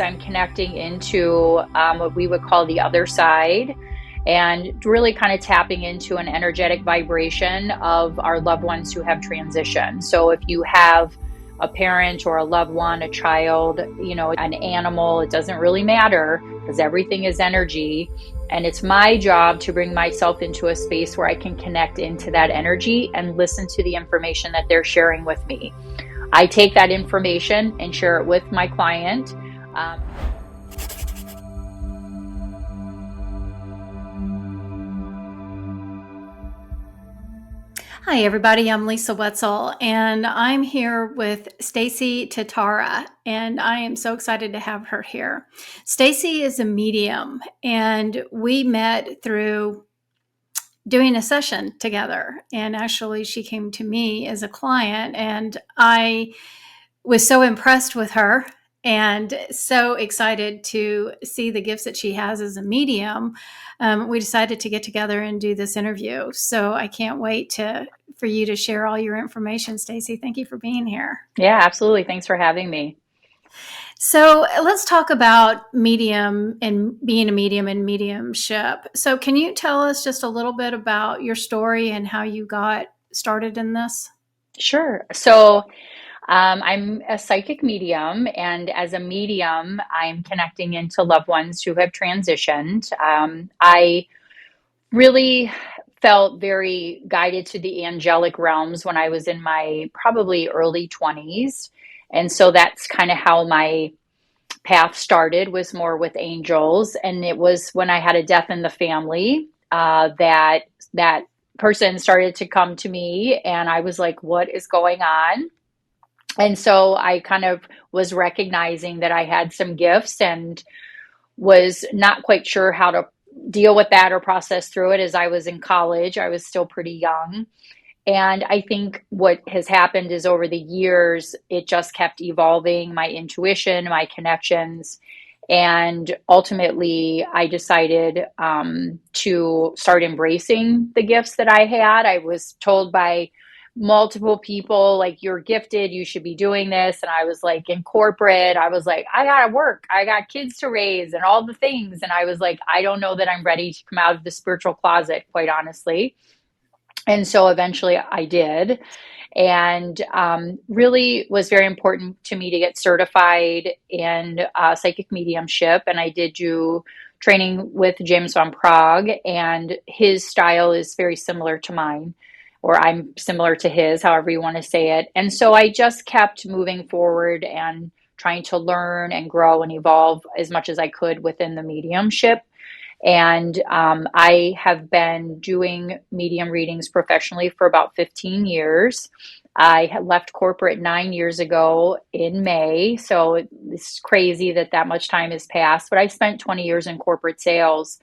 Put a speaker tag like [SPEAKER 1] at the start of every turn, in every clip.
[SPEAKER 1] I'm connecting into what we would call the other side and really kind of tapping into an energetic vibration of our loved ones who have transitioned. So if you have a parent or a loved one, a child, an animal, it doesn't really matter because everything is energy. And it's my job to bring myself into a space where I can connect into that energy and listen to the information that they're sharing with me. I take that information and share it with my client.
[SPEAKER 2] Hi, everybody. I'm Lisa Wetzel, and I'm here with Stacie Tatera, and I am so excited to have her here. Stacie is a medium, and we met through doing a session together. And actually, she came to me as a client, and I was so impressed with her and so excited to see the gifts that she has as a medium. We decided to get together and do this interview. So I can't wait for you to share all your information, Stacie. Thank you for being here.
[SPEAKER 1] Yeah, absolutely. Thanks for having me.
[SPEAKER 2] So let's talk about medium and being a medium and mediumship. So can you tell us just a little bit about your story and how you got started in this?
[SPEAKER 1] Sure. So I'm a psychic medium, and as a medium, I'm connecting into loved ones who have transitioned. I really felt very guided to the angelic realms when I was in my probably early 20s. And so that's kind of how my path started, was more with angels. And it was when I had a death in the family that person started to come to me, and I was like, what is going on? And so I kind of was recognizing that I had some gifts and was not quite sure how to deal with that or process through it. As I was in college, I was still pretty young. And I think what has happened is over the years, it just kept evolving, my intuition, my connections. And ultimately, I decided to start embracing the gifts that I had. I was told by multiple people, like, you're gifted, you should be doing this. And I was like, in corporate, I was like, I gotta work, I got kids to raise and all the things. And I was like, I don't know that I'm ready to come out of the spiritual closet, quite honestly. And so eventually I did, and really was very important to me to get certified in psychic mediumship. And I did do training with James von Praagh, and his style is very similar to mine, or I'm similar to his, however you want to say it. And so I just kept moving forward and trying to learn and grow and evolve as much as I could within the mediumship. And I have been doing medium readings professionally for about 15 years. I had left corporate 9 years ago in May. So it's crazy that much time has passed. But I spent 20 years in corporate sales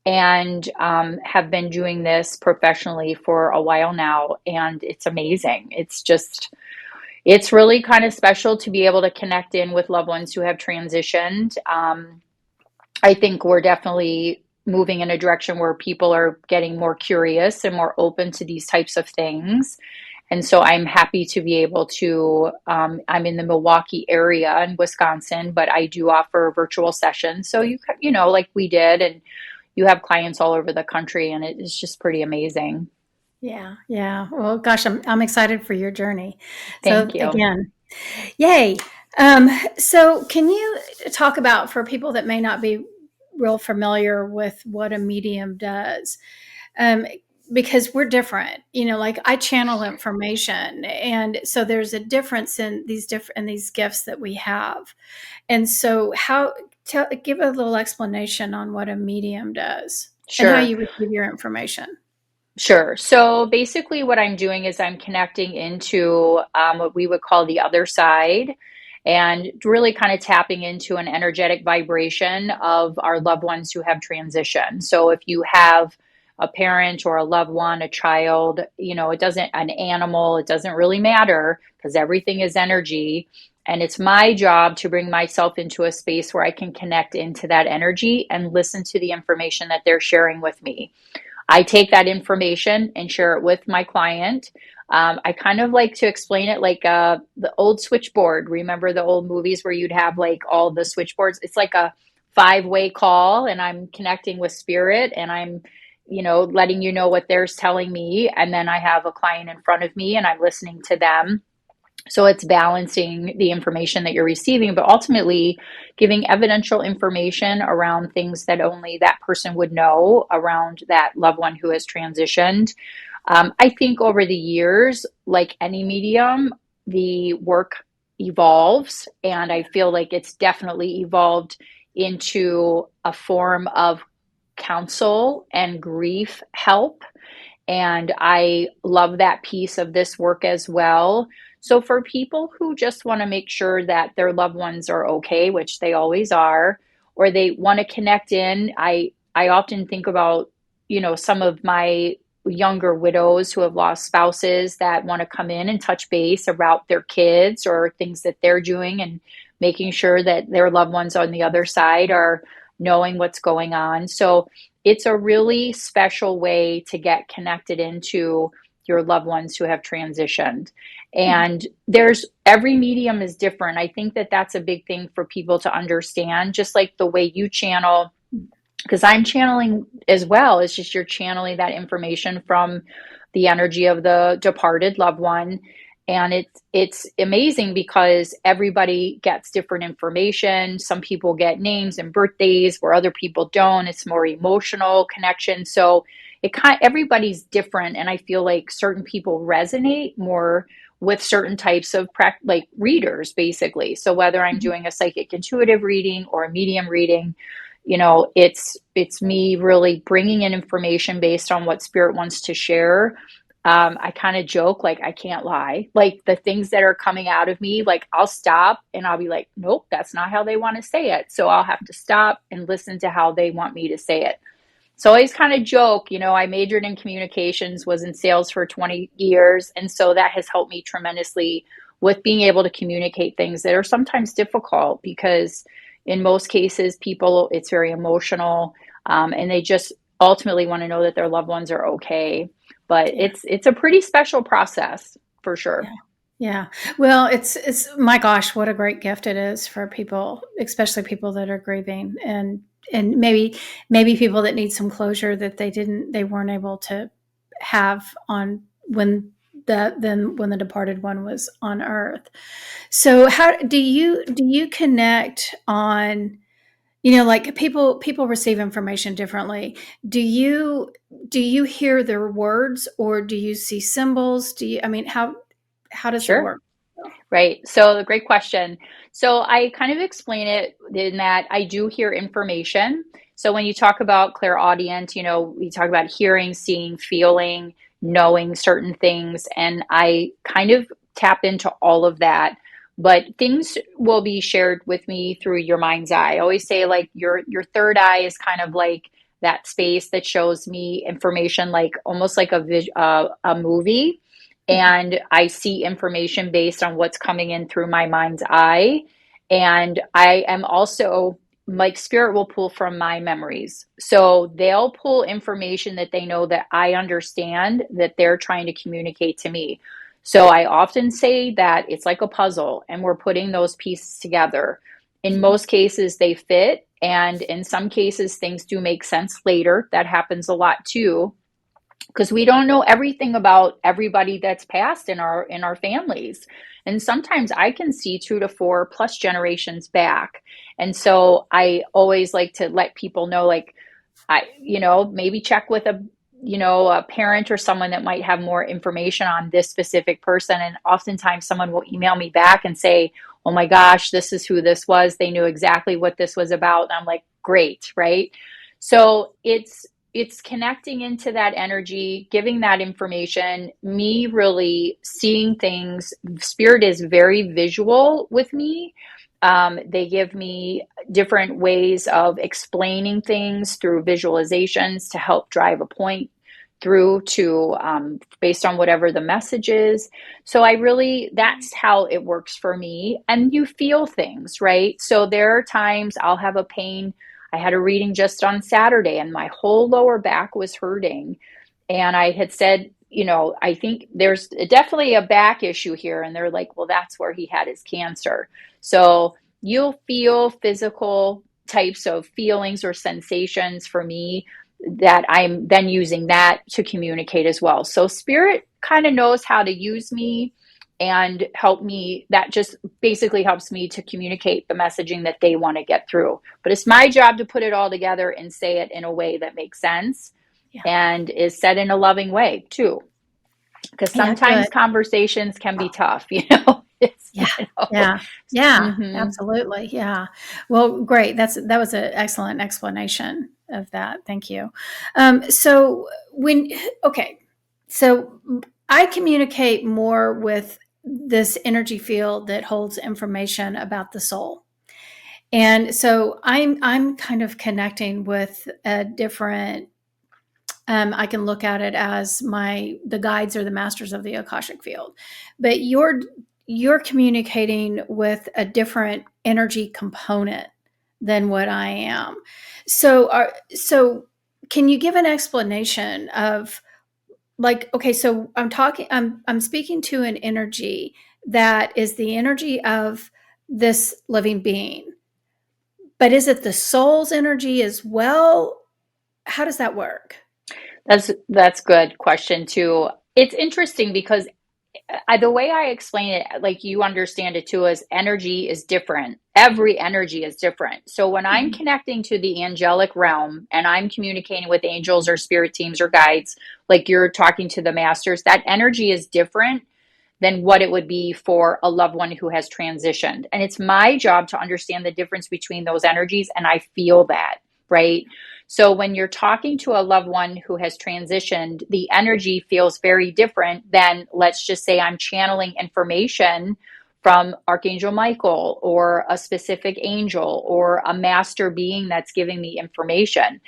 [SPEAKER 1] and have been doing this professionally for a while now. And it's amazing. It's really kind of special to be able to connect in with loved ones who have transitioned. I think we're definitely moving in a direction where people are getting more curious and more open to these types of things. And so I'm happy to be able to, I'm in the Milwaukee area in Wisconsin, but I do offer virtual sessions. So like we did, and you have clients all over the country, and it is just pretty amazing.
[SPEAKER 2] Yeah. Well, gosh, I'm excited for your journey.
[SPEAKER 1] Thank
[SPEAKER 2] So
[SPEAKER 1] you.
[SPEAKER 2] again, yay. So can you talk about, for people that may not be real familiar with what a medium does? Because we're different, like I channel information. And so there's a difference in these gifts that we have. And so give a little explanation on what a medium does.
[SPEAKER 1] Sure.
[SPEAKER 2] And how you receive your information.
[SPEAKER 1] Sure. So basically, what I'm doing is I'm connecting into what we would call the other side, and really kind of tapping into an energetic vibration of our loved ones who have transitioned. So if you have a parent or a loved one, a child, an animal, it doesn't really matter because everything is energy. And it's my job to bring myself into a space where I can connect into that energy and listen to the information that they're sharing with me. I take that information and share it with my client. I kind of like to explain it like the old switchboard. Remember the old movies where you'd have like all the switchboards? It's like a five-way call, and I'm connecting with spirit, and I'm, letting you know what they're telling me. And then I have a client in front of me and I'm listening to them. So it's balancing the information that you're receiving, but ultimately giving evidential information around things that only that person would know around that loved one who has transitioned. I think over the years, like any medium, the work evolves, and I feel like it's definitely evolved into a form of counsel and grief help. And I love that piece of this work as well. So, for people who just want to make sure that their loved ones are okay, which they always are, or they want to connect in, I often think about, some of my younger widows who have lost spouses that want to come in and touch base about their kids or things that they're doing, and making sure that their loved ones on the other side are knowing what's going on. So, it's a really special way to get connected into your loved ones who have transitioned. And there's every medium is different. I think that that's a big thing for people to understand, just like the way you channel, because I'm channeling as well. It's just you're channeling that information from the energy of the departed loved one. And it's amazing because everybody gets different information. Some people get names and birthdays where other people don't. It's more emotional connection. So everybody's different, and I feel like certain people resonate more with certain types of like readers, basically. So whether I'm doing a psychic intuitive reading or a medium reading, it's me really bringing in information based on what spirit wants to share. I kind of joke, like, I can't lie. Like, the things that are coming out of me, like, I'll stop and I'll be like, nope, that's not how they want to say it. So I'll have to stop and listen to how they want me to say it. So I always kind of joke, I majored in communications, was in sales for 20 years. And so that has helped me tremendously with being able to communicate things that are sometimes difficult, because in most cases, people, it's very emotional, and they just ultimately want to know that their loved ones are okay. But
[SPEAKER 2] Yeah.
[SPEAKER 1] it's a pretty special process for sure.
[SPEAKER 2] Yeah. Yeah. Well, it's my gosh, what a great gift it is for people, especially people that are grieving, and maybe people that need some closure that they weren't able to have on when the departed one was on earth. So how do you connect on, like people receive information differently. Do you hear their words, or do you see symbols? How does it
[SPEAKER 1] Sure.
[SPEAKER 2] work?
[SPEAKER 1] Right. So, great question. So, I kind of explain it in that I do hear information. So, when you talk about clairaudient, we talk about hearing, seeing, feeling, knowing certain things. And I kind of tap into all of that. But things will be shared with me through your mind's eye. I always say, like, your third eye is kind of like that space that shows me information, like almost like a movie,
[SPEAKER 2] Yeah.
[SPEAKER 1] and I see information based on what's coming in through my mind's eye. And I am also, like, spirit will pull from my memories. So they'll pull information that they know that I understand that they're trying to communicate to me. So I often say that it's like a puzzle and we're putting those pieces together. In most cases, they fit. And in some cases, things do make sense later. That happens a lot too, because we don't know everything about everybody that's passed in our families. And sometimes I can see 2 to 4 plus generations back. And so I always like to let people know, like, maybe check with a parent or someone that might have more information on this specific person. And oftentimes someone will email me back and say, oh my gosh, this is who this was. They knew exactly what this was about. And I'm like, great, right? So it's connecting into that energy, giving that information, me really seeing things. Spirit is very visual with me. They give me different ways of explaining things through visualizations to help drive a point through to based on whatever the message is. So that's how it works for me. And you feel things, right? So there are times I'll have a pain. I had a reading just on Saturday and my whole lower back was hurting. And I had said, I think there's definitely a back issue here. And they're like, well, that's where he had his cancer. So you'll feel physical types of feelings or sensations for me that I'm then using that to communicate as well. So spirit kind of knows how to use me and help me. That just basically helps me to communicate the messaging that they want to get through. But it's my job to put it all together and say it in a way that makes sense
[SPEAKER 2] Yeah.
[SPEAKER 1] and is said in a loving way too. Because
[SPEAKER 2] Yeah, good.
[SPEAKER 1] sometimes conversations can be tough,
[SPEAKER 2] Yeah. Yeah. Yeah,
[SPEAKER 1] Mhm.
[SPEAKER 2] absolutely. Yeah. Well, great. That was an excellent explanation of that. Thank you. So when okay, so I communicate more with this energy field that holds information about the soul. And so I'm kind of connecting with a different I can look at it as the guides or the masters of the Akashic field. But you're communicating with a different energy component than what I am. So can you give an explanation of, like, okay, so I'm speaking to an energy that is the energy of this living being. But is it the soul's energy as well? How does that work?
[SPEAKER 1] That's good question too. It's interesting because the way I explain it, like you understand it too, is energy is different. Every energy is different. So when I'm
[SPEAKER 2] Mhm.
[SPEAKER 1] connecting to the angelic realm and I'm communicating with angels or spirit teams or guides, like you're talking to the masters, that energy is different than what it would be for a loved one who has transitioned. And it's my job to understand the difference between those energies. And I feel that, right? So when you're talking to a loved one who has transitioned, the energy feels very different than, let's just say, I'm channeling information from Archangel Michael or a specific angel or a master being that's giving me information.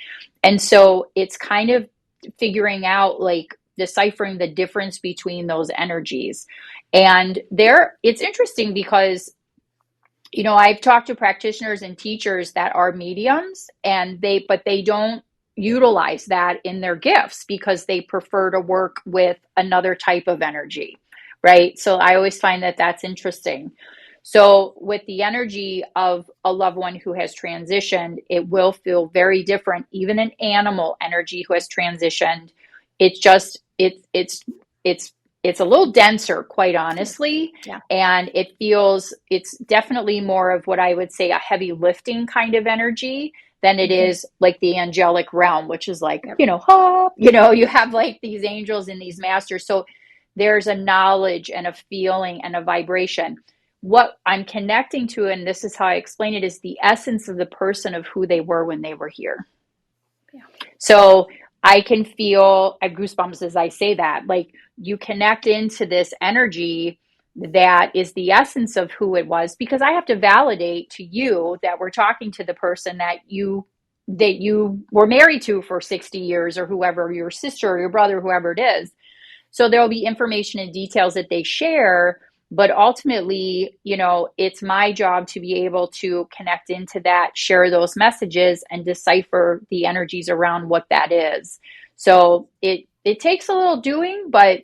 [SPEAKER 1] And so it's kind of figuring out, like, deciphering the difference between those energies. And it's interesting because I've talked to practitioners and teachers that are mediums but they don't utilize that in their gifts because they prefer to work with another type of energy, right? So I always find that that's interesting. So with the energy of a loved one who has transitioned, it will feel very different. Even an animal energy who has transitioned, it's just it's it's a little denser, quite honestly,
[SPEAKER 2] Yeah.
[SPEAKER 1] and it's definitely more of what I would say a heavy lifting kind of energy than it
[SPEAKER 2] Mhm.
[SPEAKER 1] is like the angelic realm, which is like,
[SPEAKER 2] Yep.
[SPEAKER 1] you have like these angels and these masters. So there's a knowledge and a feeling and a vibration. What I'm connecting to, and this is how I explain it, is the essence of the person of who they were when they were here.
[SPEAKER 2] Yeah.
[SPEAKER 1] So I can feel, I have goosebumps as I say that. Like, you connect into this energy that is the essence of who it was, because I have to validate to you that we're talking to the person that you were married to for 60 years, or whoever, your sister or your brother, whoever it is. So there'll be information and details that they share, but ultimately, it's my job to be able to connect into that, share those messages, and decipher the energies around what that is. So it takes a little doing, but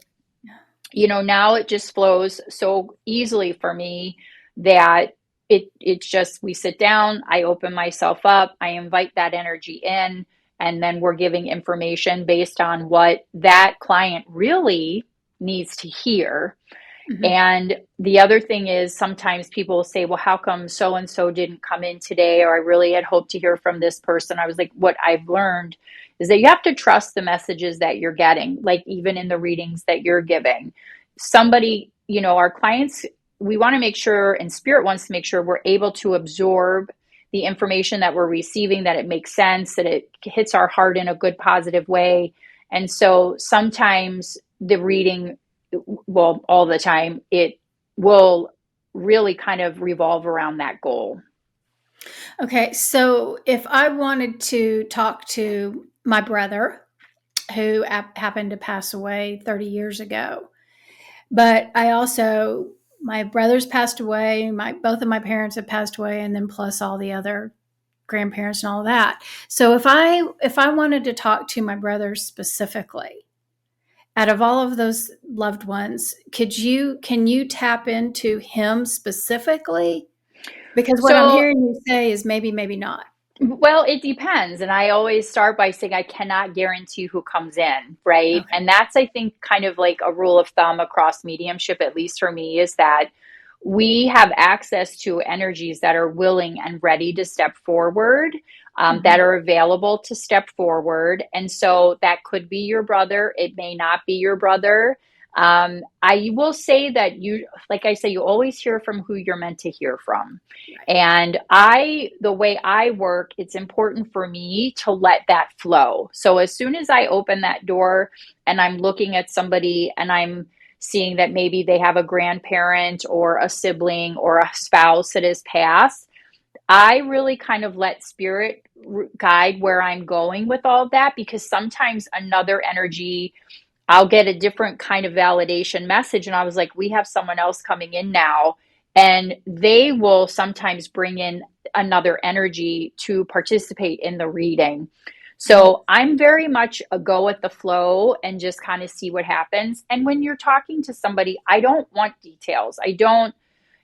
[SPEAKER 1] now it just flows so easily for me that it's just, we sit down, I open myself up, I invite that energy in, and then we're giving information based on what that client really needs to hear.
[SPEAKER 2] Mhm.
[SPEAKER 1] And the other thing is, sometimes people will say, well, how come so and so didn't come in today? Or I really had hoped to hear from this person. I was like, what I've learned is that you have to trust the messages that you're getting, like even in the readings that you're giving. Somebody, our clients, we want to make sure, and Spirit wants to make sure, we're able to absorb the information that we're receiving, that it makes sense, that it hits our heart in a good, positive way. And so sometimes the reading, well, all the time, it will really kind of revolve around that goal.
[SPEAKER 2] Okay, so if I wanted to talk to my brother who happened to pass away 30 years ago, but my brothers passed away, my both of my parents have passed away, and then plus all the other grandparents and all that. So if I wanted to talk to my brother specifically, out of all of those loved ones, can you tap into him specifically? Because what I'm
[SPEAKER 1] So
[SPEAKER 2] hearing you say is maybe, maybe not.
[SPEAKER 1] well, it depends. And I always start by saying I cannot guarantee who comes in, right?
[SPEAKER 2] Okay.
[SPEAKER 1] And that's, I think, kind of like a rule of thumb across mediumship, at least for me, is that we have access to energies that are willing and ready to step forward, that
[SPEAKER 2] Mm-hmm.
[SPEAKER 1] are available to step forward. And so that could be your brother, it may not be your brother. I will say that you, like I say, you always hear from who you're meant to hear from.
[SPEAKER 2] Right.
[SPEAKER 1] And the way I work, it's important for me to let that flow. So as soon as I open that door and I'm looking at somebody and I'm seeing that maybe they have a grandparent or a sibling or a spouse that has passed, I really kind of let spirit guide where I'm going with all of that, because sometimes another energy, I'll get a different kind of validation message. And I was like, we have someone else coming in now. And they will sometimes bring in another energy to participate in the reading.
[SPEAKER 2] Mm-hmm.
[SPEAKER 1] So I'm very much a go with the flow and just kind of see what happens. And when you're talking to somebody, I don't want details. I don't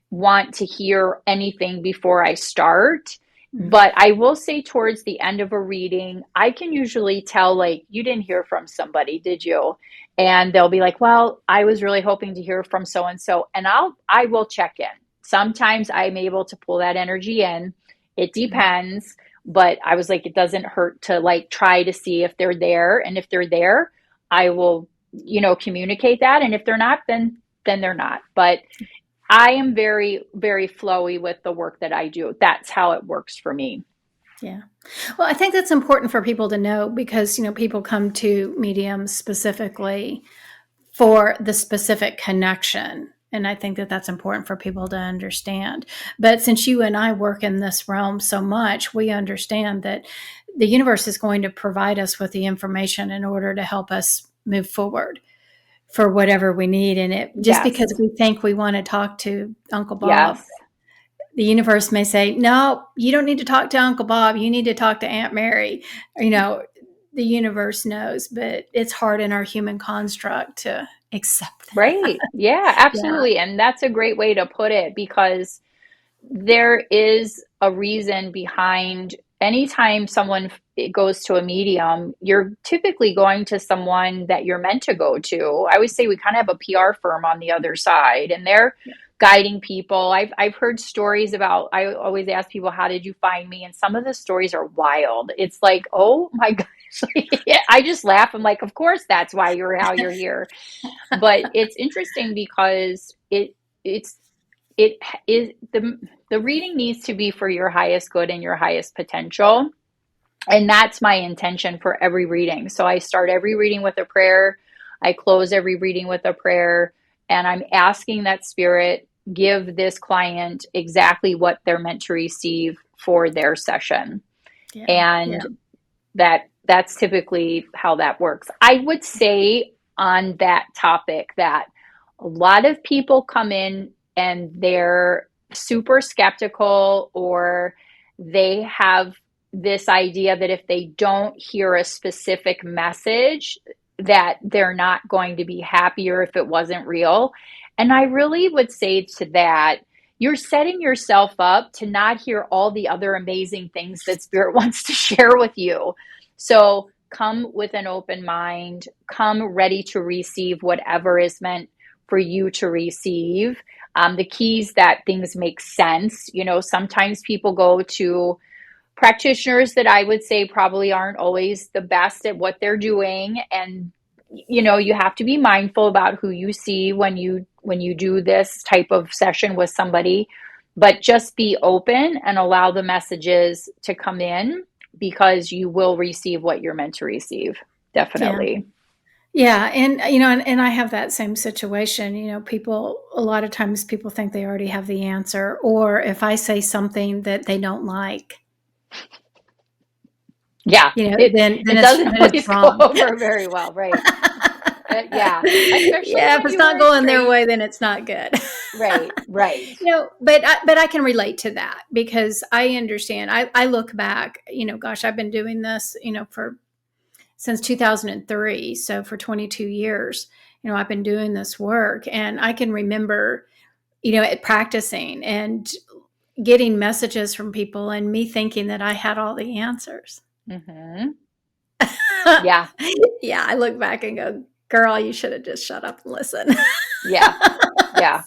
[SPEAKER 1] want to hear anything before I start.
[SPEAKER 2] Mm-hmm.
[SPEAKER 1] But I will say towards the end of a reading, I can usually tell, like, you didn't hear from somebody, did you? And they'll be like, well, I was really hoping to hear from so and so. And I will check in. Sometimes I'm able to pull that energy in. It depends. But I was like, it doesn't hurt to like try to see if they're there. And if they're there, I will, communicate that. And if they're not, then they're not. But I am very, very flowy with the work that I do. That's how it works for me.
[SPEAKER 2] Yeah. Well, I think that's important for people to know because, people come to mediums specifically for the specific connection. And I think that that's important for people to understand. But since you and I work in this realm so much, we understand that the universe is going to provide us with the information in order to help us move forward for whatever we need. And it just
[SPEAKER 1] Yes.
[SPEAKER 2] because we think we want to talk to Uncle Bob,
[SPEAKER 1] Yes.
[SPEAKER 2] the universe may say, no, you don't need to talk to Uncle Bob. You need to talk to Aunt Mary. The universe knows, but it's hard in our human construct to accept that.
[SPEAKER 1] Right. Yeah,
[SPEAKER 2] Yeah.
[SPEAKER 1] absolutely. And that's a great way to put it, because there is a reason behind anytime someone goes to a medium, you're typically going to someone that you're meant to go to. I always say we kind of have a PR firm on the other side, and they're guiding people. I've heard stories about, I always ask people, how did you find me? And some of the stories are wild. It's like, oh my gosh. I just laugh. I'm like, of course that's why how you're here. But it's interesting because it's it is the reading needs to be for your highest good and your highest potential. And that's my intention for every reading. So I start every reading with a prayer. I close every reading with a prayer. And I'm asking that spirit give this client exactly what they're meant to receive for their session.
[SPEAKER 2] Yeah. Yeah.
[SPEAKER 1] And that's typically how that works. I would say on that topic that a lot of people come in and they're super skeptical, or they have this idea that if they don't hear a specific message, that they're not going to be happier if it wasn't real. And I really would say to that, you're setting yourself up to not hear all the other amazing things that spirit wants to share with you. So come with an open mind, come ready to receive whatever is meant for you to receive. The keys that things make sense. Sometimes people go to practitioners that I would say probably aren't always the best at what they're doing. And, you have to be mindful about who you see when you do this type of session with somebody, but just be open and allow the messages to come in, because you will receive what you're meant to receive.
[SPEAKER 2] Yeah.
[SPEAKER 1] Definitely.
[SPEAKER 2] Yeah. And I have that same situation. A lot of times people think they already have the answer, or if I say something that they don't like,
[SPEAKER 1] Yeah.
[SPEAKER 2] then
[SPEAKER 1] It
[SPEAKER 2] it's
[SPEAKER 1] doesn't always go
[SPEAKER 2] wrong.
[SPEAKER 1] over very well, right? Yeah, especially
[SPEAKER 2] Yeah, if
[SPEAKER 1] when
[SPEAKER 2] it's
[SPEAKER 1] you
[SPEAKER 2] not
[SPEAKER 1] were
[SPEAKER 2] going their
[SPEAKER 1] trained.
[SPEAKER 2] way, then it's not good.
[SPEAKER 1] Right, right.
[SPEAKER 2] But I can relate to that because I understand. I look back, gosh, I've been doing this, for since 2003, so for 22 years, I've been doing this work, and I can remember, practicing and getting messages from people and me thinking that I had all the answers.
[SPEAKER 1] Hmm. Yeah,
[SPEAKER 2] Yeah, I look back and go, girl, you should have just shut up and listened.
[SPEAKER 1] yeah, yeah.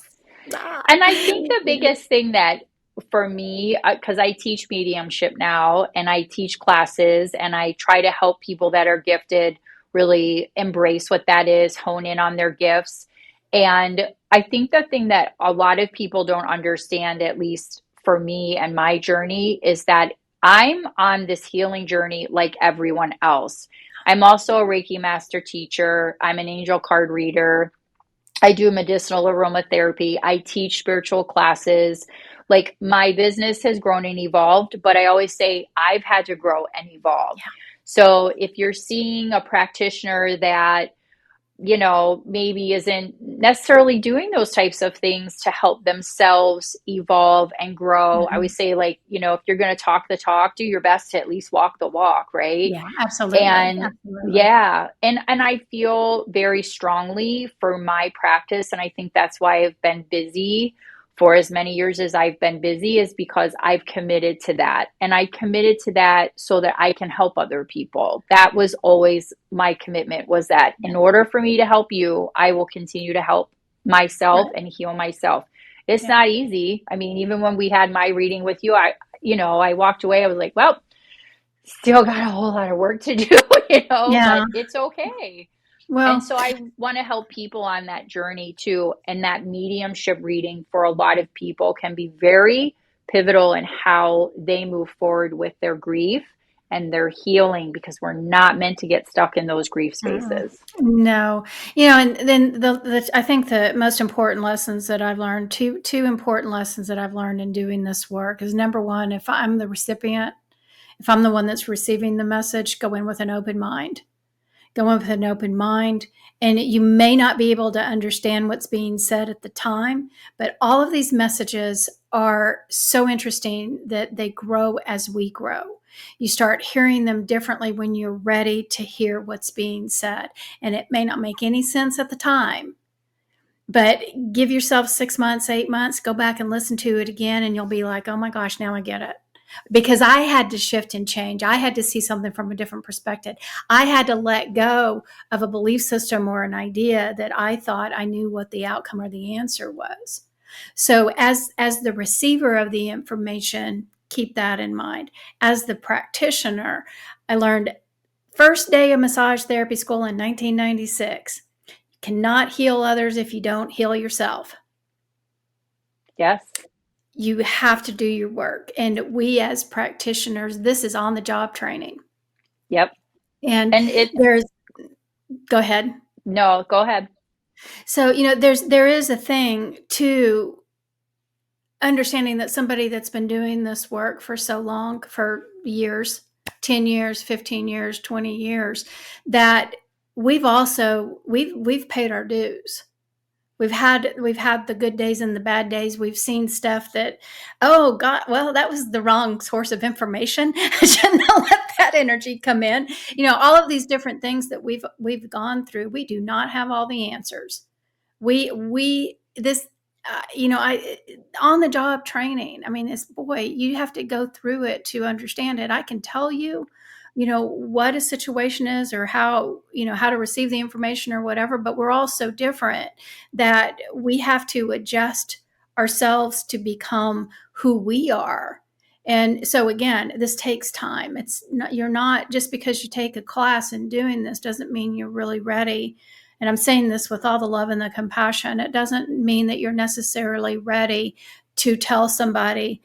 [SPEAKER 2] Stop.
[SPEAKER 1] And I think the biggest thing that for me, because I teach mediumship now and I teach classes and I try to help people that are gifted really embrace what that is, hone in on their gifts. And I think the thing that a lot of people don't understand, at least for me and my journey, is that I'm on this healing journey like everyone else. I'm also a Reiki Master Teacher, I'm an angel card reader. I do medicinal aromatherapy. I teach spiritual classes. Like my business has grown and evolved, but I always say I've had to grow and evolve.
[SPEAKER 2] Yeah.
[SPEAKER 1] So if you're seeing a practitioner that maybe isn't necessarily doing those types of things to help themselves evolve and grow. I
[SPEAKER 2] Mhm.
[SPEAKER 1] always say, like, if you're going to talk the talk, do your best to at least walk the walk, right?
[SPEAKER 2] Yeah, absolutely.
[SPEAKER 1] And
[SPEAKER 2] Absolutely.
[SPEAKER 1] yeah, and I feel very strongly for my practice, and I think that's why I've been busy for as many years as I've been busy, is because I've committed to that. And I committed to that so that I can help other people. That was always my commitment, was that
[SPEAKER 2] Yeah.
[SPEAKER 1] in order for me to help you, I will continue to help myself
[SPEAKER 2] Right.
[SPEAKER 1] and heal myself. It's
[SPEAKER 2] Yeah.
[SPEAKER 1] not easy. I mean, even when we had my reading with you, I walked away, I was like, well, still got a whole lot of work to do,
[SPEAKER 2] Yeah.
[SPEAKER 1] but it's okay. And
[SPEAKER 2] Well,
[SPEAKER 1] so I want to help people on that journey too. And that mediumship reading for a lot of people can be very pivotal in how they move forward with their grief and their healing, because we're not meant to get stuck in those grief
[SPEAKER 2] mm,
[SPEAKER 1] spaces.
[SPEAKER 2] no, and then I think the most important lessons that I've learned, two important lessons that I've learned in doing this work is, number one, if I'm the recipient, if I'm the one that's receiving the message, go in with an open mind. Go in with an open mind. And you may not be able to understand what's being said at the time, but all of these messages are so interesting that they grow as we grow. You start hearing them differently when you're ready to hear what's being said. And it may not make any sense at the time, but give yourself 6 months, 8 months, go back and listen to it again, and you'll be like, oh my gosh, now I get it. Because I had to shift and change. I had to see something from a different perspective. I had to let go of a belief system or an idea that I thought I knew what the outcome or the answer was. So as the receiver of the information, keep that in mind. As the practitioner, I learned first day of massage therapy school in 1996. Cannot heal others if you don't heal yourself.
[SPEAKER 1] Yes.
[SPEAKER 2] You have to do your work. And we as practitioners, this is on the job training.
[SPEAKER 1] Yep.
[SPEAKER 2] And
[SPEAKER 1] And it,
[SPEAKER 2] there's, go ahead.
[SPEAKER 1] no, go ahead.
[SPEAKER 2] So, there is a thing to understanding that somebody that's been doing this work for so long, for years, 10 years, 15 years, 20 years, that we've paid our dues. We've had the good days and the bad days. We've seen stuff that, oh God, well, that was the wrong source of information. I shouldn't have let that energy come in. All of these different things that we've gone through. We do not have all the answers. We this I on the job training. I mean, it's, boy, you have to go through it to understand it. I can tell you, what a situation is, or how to receive the information or whatever, but we're all so different that we have to adjust ourselves to become who we are. And so again, this takes time. It's not, you're not, just because you take a class and doing this doesn't mean you're really ready. And I'm saying this with all the love and the compassion. It doesn't mean that you're necessarily ready to tell somebody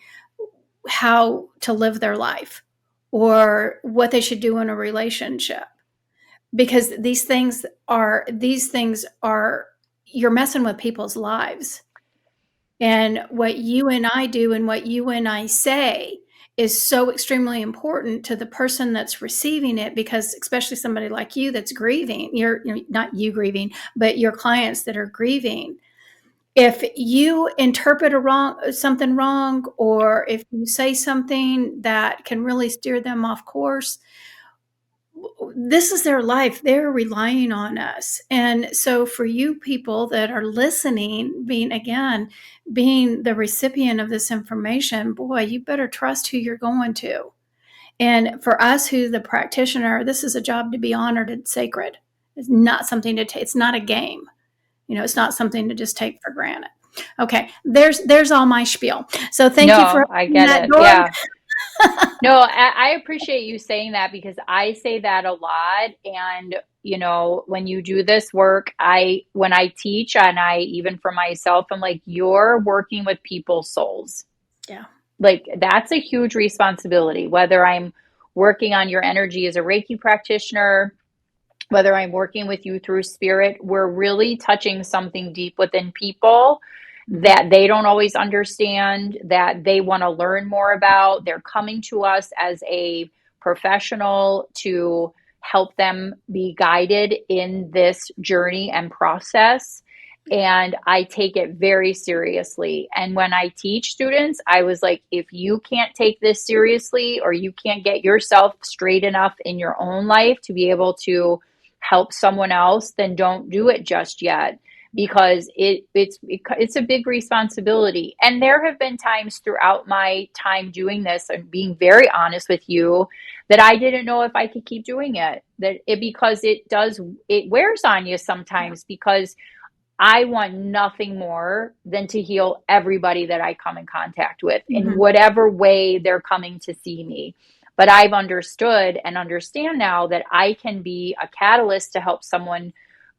[SPEAKER 2] how to live their life or what they should do in a relationship, because these things are you're messing with people's lives. And what you and I do and what you and I say is so extremely important to the person that's receiving it, because especially somebody like you that's grieving, you're not you grieving, but your clients that are grieving. If you interpret something wrong, or if you say something that can really steer them off course, this is their life. They're relying on us. And so for you people that are listening, being the recipient of this information, boy, you better trust who you're going to. And for us, who the practitioner, this is a job to be honored and sacred. It's not something to take. It's not a game. It's not something to just take for granted. Okay, there's all my spiel. So thank you for
[SPEAKER 1] No, I
[SPEAKER 2] opening
[SPEAKER 1] get
[SPEAKER 2] that
[SPEAKER 1] it.
[SPEAKER 2] door.
[SPEAKER 1] Yeah. No, I appreciate you saying that, because I say that a lot. And, when you do this work, when I teach, and even for myself, I'm like, you're working with people's souls.
[SPEAKER 2] Yeah.
[SPEAKER 1] Like, that's a huge responsibility, whether I'm working on your energy as a Reiki practitioner, whether I'm working with you through spirit. We're really touching something deep within people that they don't always understand, that they want to learn more about. They're coming to us as a professional to help them be guided in this journey and process. And I take it very seriously. And when I teach students, I was like, if you can't take this seriously, or you can't get yourself straight enough in your own life to be able to help someone else, then don't do it just yet, because it's a big responsibility. And there have been times throughout my time doing this, and being very honest with you, that I didn't know if I could keep doing it. Because it wears on you sometimes, because I want nothing more than to heal everybody that I come in contact with, in whatever way they're coming to see me. But I've understood and understand now that I can be a catalyst to help someone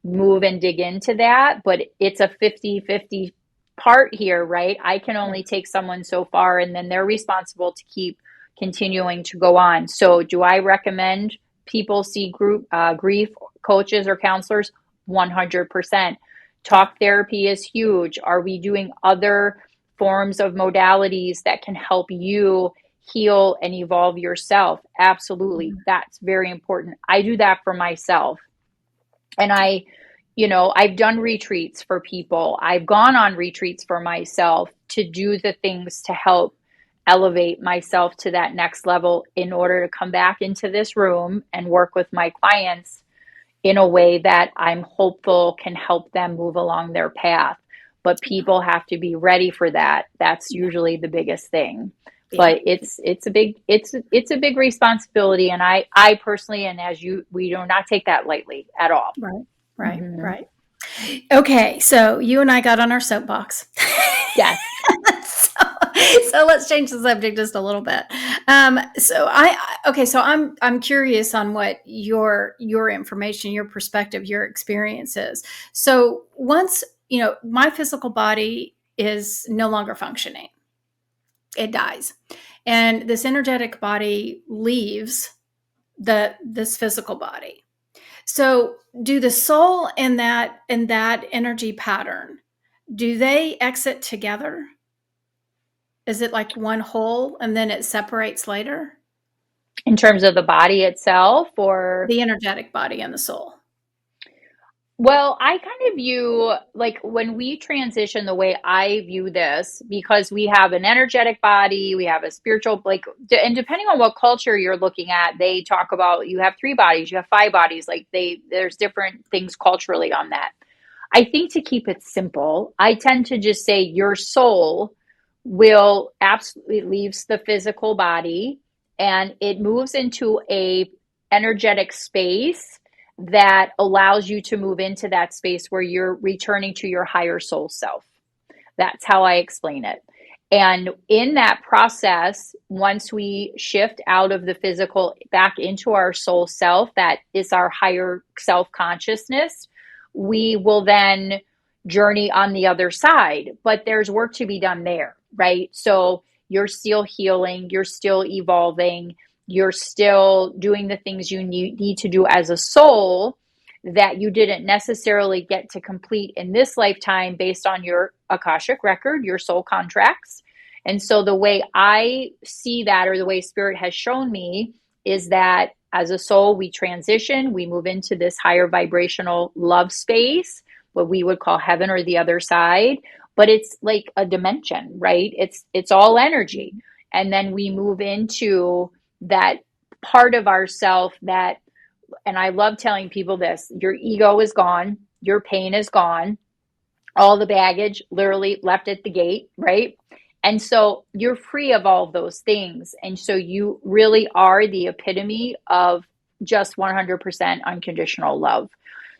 [SPEAKER 1] move and dig into that. But it's a 50-50 part here, right? I can only take someone so far, and then they're responsible to keep continuing to go on. So do I recommend people see grief coaches or counselors? 100%. Talk therapy is huge. Are we doing other forms of modalities that can help you heal and evolve yourself? Absolutely. That's very important. I do that for myself. And I've done retreats for people. I've gone on retreats for myself to do the things to help elevate myself to that next level, in order to come back into this room and work with my clients in a way that I'm hopeful can help them move along their path. But people have to be ready for that. That's usually the biggest thing. But it's a big responsibility, and I personally, and we do not take that lightly at all.
[SPEAKER 2] Right. Okay, so you and I got on our soapbox.
[SPEAKER 1] Yes.
[SPEAKER 2] So let's change the subject just a little bit. So I'm curious on what your information, your perspective, your experience is. So once my physical body is no longer functioning, it dies, and this energetic body leaves this physical body. So do the soul and that energy pattern, do they exit together? Is it like one whole and then it separates later?
[SPEAKER 1] In terms of the body itself, or
[SPEAKER 2] The energetic body and the soul.
[SPEAKER 1] well, I kind of view, like, when we transition, the way I view this, because we have an energetic body, we have a spiritual, like, and depending on what culture you're looking at, they talk about, you have 3 bodies, you have 5 bodies, like there's different things culturally on that. I think, to keep it simple, I tend to just say your soul will absolutely leaves the physical body, and it moves into a energetic space that allows you to move into that space where you're returning to your higher soul self. That's how I explain it. And in that process, once we shift out of the physical back into our soul self, that is our higher self consciousness, we will then journey on the other side. But there's work to be done there, right? So you're still healing, you're still evolving, you're still doing the things you need to do as a soul that you didn't necessarily get to complete in this lifetime based on your Akashic record, your soul contracts. And so the way I see that, or the way spirit has shown me, is that as a soul, we transition, we move into this higher vibrational love space, what we would call heaven or the other side. But it's like a dimension, right? It's all energy. And then we move into that part of ourself that, and I love telling people this, your ego is gone, your pain is gone, all the baggage literally left at the gate, right? And so you're free of all of those things. And so you really are the epitome of just 100% unconditional love.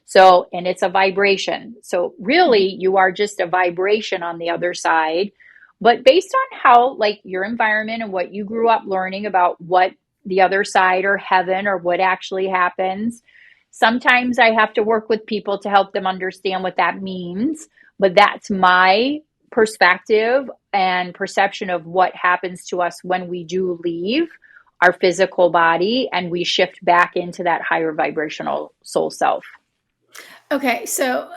[SPEAKER 1] So, and it's a vibration. So really you are just a vibration on the other side. But based on how, like, your environment and what you grew up learning about what the other side or heaven or what actually happens, sometimes I have to work with people to help them understand what that means. But that's my perspective and perception of what happens to us when we do leave our physical body and we shift back into that higher vibrational soul self.
[SPEAKER 2] Okay, so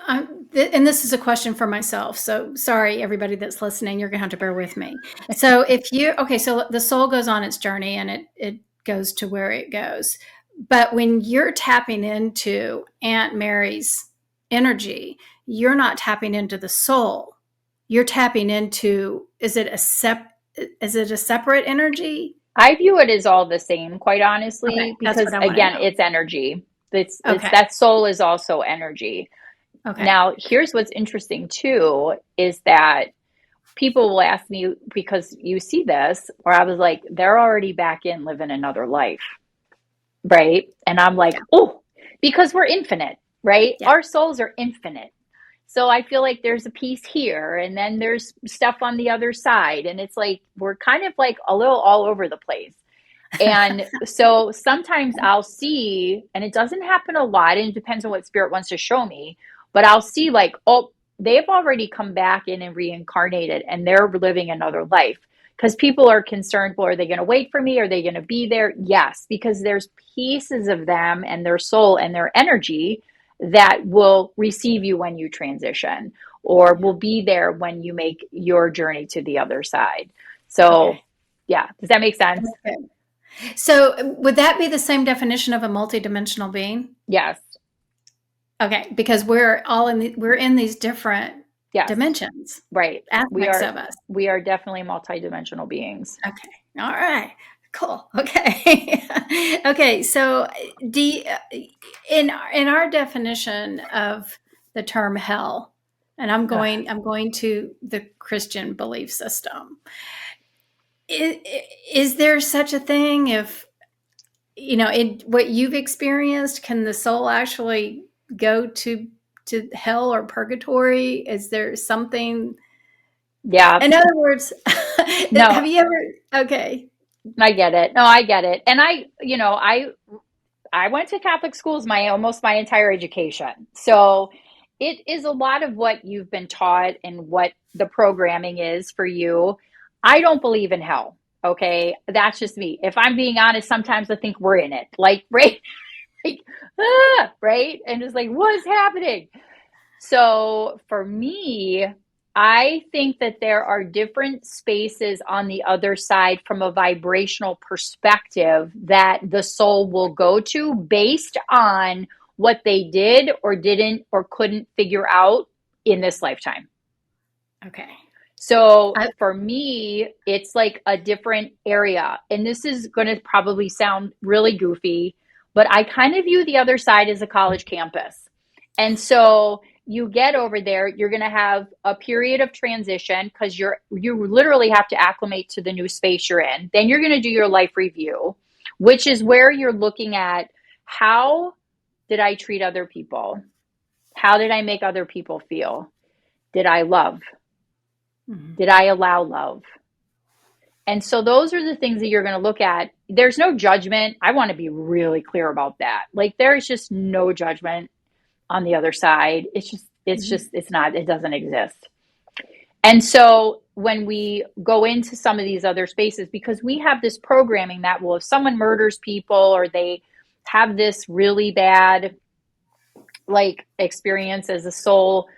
[SPEAKER 2] and this is a question for myself. So sorry, everybody that's listening, you're gonna have to bear with me. So so the soul goes on its journey and it goes to where it goes. But when you're tapping into Aunt Mary's energy, you're not tapping into the soul. You're tapping into, is it a separate energy?
[SPEAKER 1] I view it as all the same, quite honestly,
[SPEAKER 2] Okay, that's what
[SPEAKER 1] because
[SPEAKER 2] I want to
[SPEAKER 1] again,
[SPEAKER 2] know.
[SPEAKER 1] it's energy. It's
[SPEAKER 2] Okay,
[SPEAKER 1] that soul is also energy.
[SPEAKER 2] okay.
[SPEAKER 1] Now, here's what's interesting too, is that people will ask me, because you see this, where I was like, they're already back in living another life, right? And I'm like,
[SPEAKER 2] Yeah,
[SPEAKER 1] oh, because we're infinite, right?
[SPEAKER 2] yeah.
[SPEAKER 1] Our souls are infinite. So I feel like there's a piece here and then there's stuff on the other side. And it's like, we're kind of like a little all over the place. And so sometimes I'll see, and it doesn't happen a lot, and it depends on what spirit wants to show me, but I'll see like, oh, they've already come back in and reincarnated and they're living another life. Because people are concerned, well, are they going to wait for me? Are they going to be there? Yes, because there's pieces of them and their soul and their energy that will receive you when you transition or
[SPEAKER 2] Yeah.
[SPEAKER 1] will be there when you make your journey to the other side. So,
[SPEAKER 2] Okay.
[SPEAKER 1] yeah, does that make sense?
[SPEAKER 2] Okay. So would that be the same definition of a multidimensional being?
[SPEAKER 1] Yes.
[SPEAKER 2] Okay, because we're in these different
[SPEAKER 1] Yes.
[SPEAKER 2] dimensions,
[SPEAKER 1] Right. We
[SPEAKER 2] aspects
[SPEAKER 1] are
[SPEAKER 2] of us.
[SPEAKER 1] we are definitely multidimensional beings.
[SPEAKER 2] Okay. All right. Cool. Okay. Okay. So, do you, in our definition of the term hell, and
[SPEAKER 1] Ugh.
[SPEAKER 2] I'm going to the Christian belief system. Is, is there such a thing? If in what you've experienced, can the soul actually go to hell or purgatory? Is there something?
[SPEAKER 1] Yeah.
[SPEAKER 2] In other words,
[SPEAKER 1] No,
[SPEAKER 2] have you ever? Okay.
[SPEAKER 1] I get it. No, I get it. And I went to Catholic schools my almost my entire education. So it is a lot of what you've been taught and what the programming is for you. I don't believe in hell. Okay. That's just me. If I'm being honest, sometimes I think we're in it. Like, right? Like, right? And it's like, what is happening? So for me, I think that there are different spaces on the other side from a vibrational perspective that the soul will go to based on what they did or didn't or couldn't figure out in this lifetime.
[SPEAKER 2] Okay.
[SPEAKER 1] So
[SPEAKER 2] I,
[SPEAKER 1] for me, it's like a different area. And this is going to probably sound really goofy, but I kind of view the other side as a college campus. And so you get over there, you're going to have a period of transition because you literally have to acclimate to the new space you're in. Then you're going to do your life review, which is where you're looking at, how did I treat other people? How did I make other people feel? Did I love?
[SPEAKER 2] mhm.
[SPEAKER 1] Did I allow love? And so those are the things that you're going to look at. There's no judgment. I want to be really clear about that. Like, there is just no judgment on the other side. It's not, it doesn't exist. And so when we go into some of these other spaces, because we have this programming that, well, if someone murders people or they have this really bad like experience as a soul,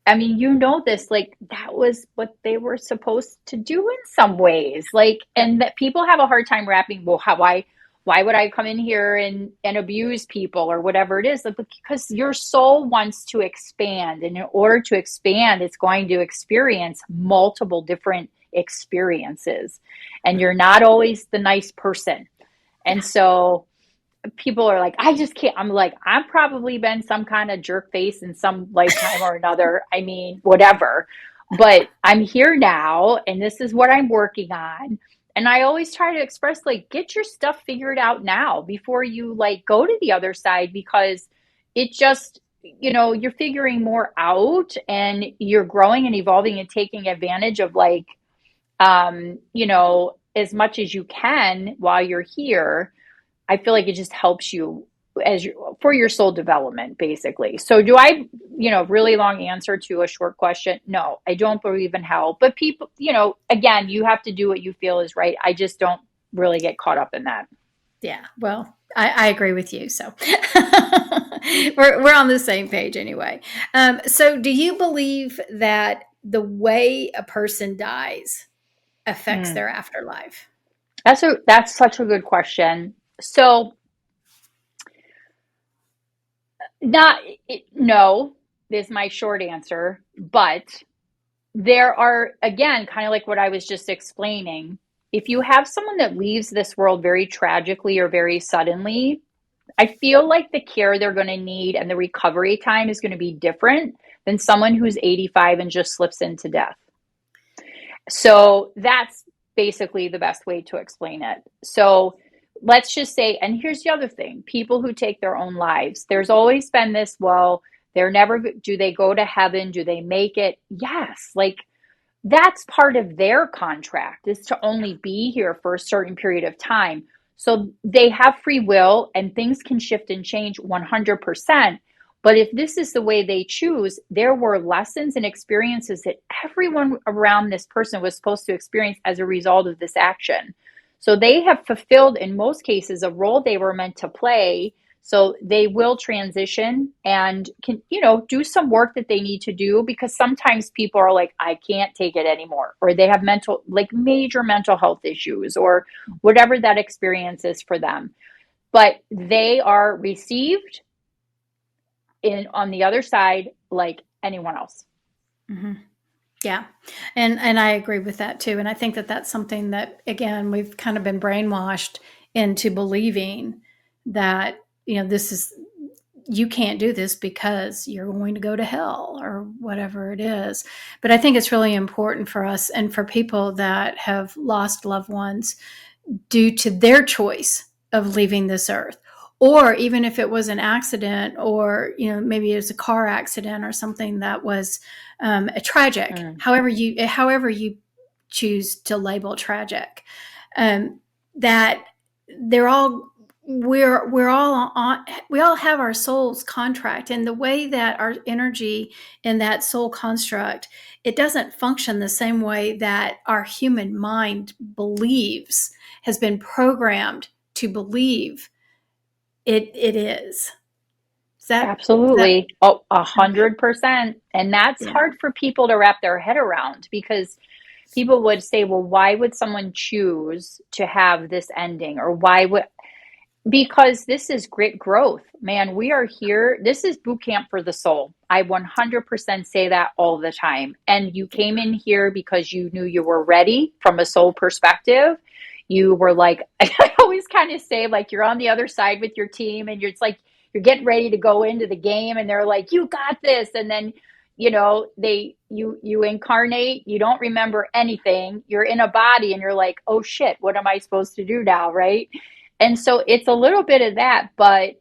[SPEAKER 1] I mean, you know this, like that was what they were supposed to do in some ways. Like,
[SPEAKER 2] Yep.
[SPEAKER 1] and that people have a hard time wrapping, well, why would I come in here and abuse people or whatever it is? Like, because your soul wants to expand. And in order to expand, it's going to experience multiple different experiences. And you're not always the nice person.
[SPEAKER 2] Yeah.
[SPEAKER 1] And so people are like, I just can't. I'm like, I've probably been some kind of jerk face in some lifetime or another. I mean, whatever. But I'm here now, and this is what I'm working on. And I always try to express, like, get your stuff figured out now before you like go to the other side, because it just, you're figuring more out and you're growing and evolving and taking advantage of like, as much as you can while you're here. I feel like it just helps you for your soul development, basically. So do I, really long answer to a short question? No, I don't believe in hell, but people, again, you have to do what you feel is right. I just don't really get caught up in that.
[SPEAKER 2] Yeah. Well, I agree with you. So we're on the same page anyway. So do you believe that the way a person dies affects
[SPEAKER 1] Hmm.
[SPEAKER 2] their afterlife?
[SPEAKER 1] That's such a good question. So not no is my short answer, but there are, again, kind of like what I was just explaining. If you have someone that leaves this world very tragically or very suddenly, I feel like the care they're going to need and the recovery time is going to be different than someone who's 85 and just slips into death. So that's basically the best way to explain it. So let's just say, and here's the other thing, people who take their own lives, there's always been this, well, they're never, do they go to heaven? Do they make it? Yes. Like, that's part of their contract, is to only be here for a certain period of time. So they have free will and things can shift and change 100%. But if this is the way they choose, there were lessons and experiences that everyone around this person was supposed to experience as a result of this action. So they have fulfilled, in most cases, a role they were meant to play. So they will transition and can, do some work that they need to do, because sometimes people are like, I can't take it anymore, or they have like major mental health issues, or whatever that experience is for them. But they are received on the other side like anyone else.
[SPEAKER 2] Mm-hmm. Yeah. And I agree with that too. And I think that that's something that, again, we've kind of been brainwashed into believing that, this is, you can't do this because you're going to go to hell or whatever it is. But I think it's really important for us and for people that have lost loved ones due to their choice of leaving this earth. Or even if it was an accident, or maybe it was a car accident or something that was a tragic,
[SPEAKER 1] Mm.
[SPEAKER 2] however you choose to label tragic, that they're all we're all on, we all have our soul's contract, and the way that our energy in that soul construct, it doesn't function the same way that our human mind believes, has been programmed to believe it is. Is that
[SPEAKER 1] Absolutely. Oh,
[SPEAKER 2] okay?
[SPEAKER 1] 100%. And that's
[SPEAKER 2] Yeah.
[SPEAKER 1] hard for people to wrap their head around, because people would say, well, why would someone choose to have this ending? Or why would, because this is great growth, man. We are here. This is boot camp for the soul. I 100% say that all the time. And you came in here because you knew you were ready from a soul perspective. You were like, I always kind of say, like, you're on the other side with your team and it's like, you're getting ready to go into the game and they're like, you got this. And then, you incarnate, you don't remember anything. You're in a body and you're like, oh shit, what am I supposed to do now? Right. And so it's a little bit of that, but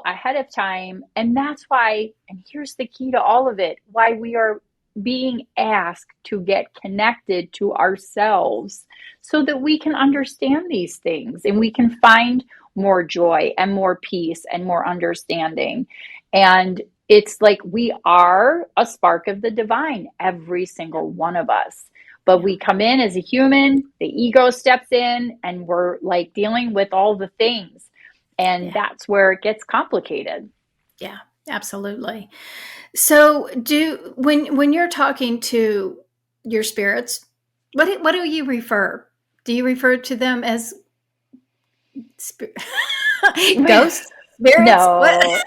[SPEAKER 1] ahead of time. And that's why, and here's the key to all of it, why we are being asked to get connected to ourselves so that we can understand these things and we can find more joy and more peace and more understanding. And it's like we are a spark of the divine, every single one of us. But
[SPEAKER 2] Yeah.
[SPEAKER 1] we come in as a human, the ego steps in, and we're like dealing with all the things. And
[SPEAKER 2] Yeah.
[SPEAKER 1] that's where it gets complicated.
[SPEAKER 2] Yeah. Absolutely. So, when you're talking to your spirits, what do you refer? Do you refer to them as sp- ghosts, spirits? What?
[SPEAKER 1] No,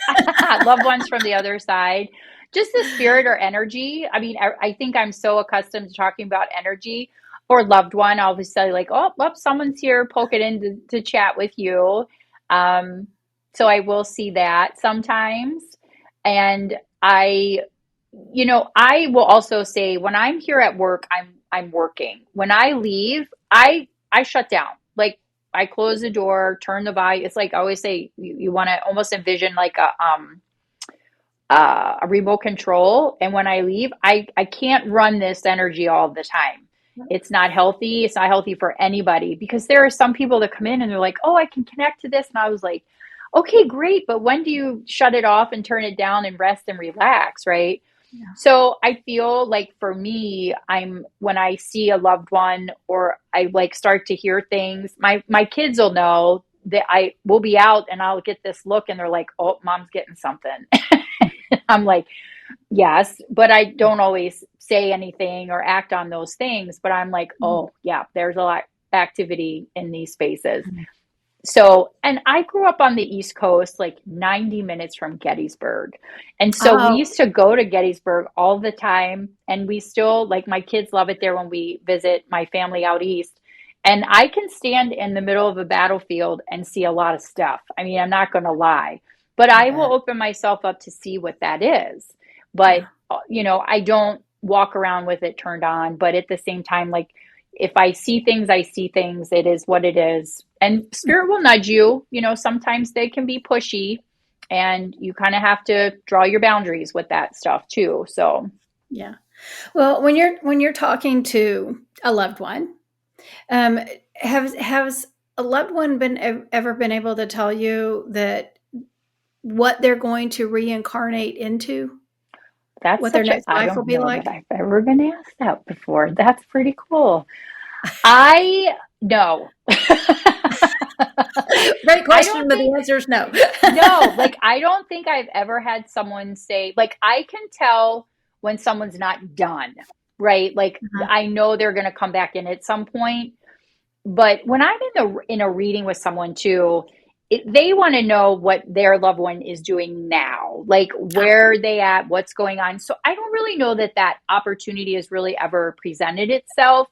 [SPEAKER 1] loved ones from the other side. Just the spirit or energy. I mean, I think I'm so accustomed to talking about energy or loved one. I'll just say like, oh, well, someone's here, poke it in to chat with you. Um, so I will see that sometimes. And I will also say when I'm here at work, I'm working. When I leave, I shut down. Like I close the door, turn the volume. It's like I always say, you want to almost envision like a remote control. And when I leave, I can't run this energy all the time. It's not healthy. It's not healthy for anybody because there are some people that come in and they're like, oh, I can connect to this. And I was like, okay, great. But when do you shut it off and turn it down and rest and relax? Right.
[SPEAKER 2] Yeah.
[SPEAKER 1] So I feel like for me, when I see a loved one or I like start to hear things, my kids will know that I will be out and I'll get this look and they're like, oh, mom's getting something. I'm like, yes, but I don't always say anything or act on those things. But I'm like, oh, yeah, there's a lot activity in these spaces. So, and I grew up on the East Coast, like 90 minutes from Gettysburg. And so we
[SPEAKER 2] Oh,
[SPEAKER 1] used to go to Gettysburg all the time. And we still, like, my kids love it there when we visit my family out east. And I can stand in the middle of a battlefield and see a lot of stuff. I mean, I'm not going to lie, but
[SPEAKER 2] I
[SPEAKER 1] I will
[SPEAKER 2] bet.
[SPEAKER 1] open myself up to see what that is. But,
[SPEAKER 2] Yeah.
[SPEAKER 1] I don't walk around with it turned on. But at the same time, like, if I see things, I see things. It is what it is. And spirit will nudge you. Sometimes they can be pushy and you kind of have to draw your boundaries with that stuff too. So,
[SPEAKER 2] Yeah. Well, when you're talking to a loved one, um, has a loved one ever been able to tell you that what they're going to reincarnate into,
[SPEAKER 1] that's
[SPEAKER 2] what their
[SPEAKER 1] such a,
[SPEAKER 2] next
[SPEAKER 1] I
[SPEAKER 2] life will
[SPEAKER 1] don't
[SPEAKER 2] be
[SPEAKER 1] know that
[SPEAKER 2] like?
[SPEAKER 1] I've ever been asked that before. That's pretty cool. I know.
[SPEAKER 2] Great
[SPEAKER 1] I
[SPEAKER 2] question,
[SPEAKER 1] don't
[SPEAKER 2] but the
[SPEAKER 1] think,
[SPEAKER 2] answer is no.
[SPEAKER 1] no, like, I don't think I've ever had someone say, like, I can tell when someone's not done, right? Like,
[SPEAKER 2] Uh-huh.
[SPEAKER 1] I know they're going to come back in at some point. But when I'm in a reading with someone too, they want to know what their loved one is doing now, like where are they at, what's going on. So I don't really know that that opportunity has really ever presented itself,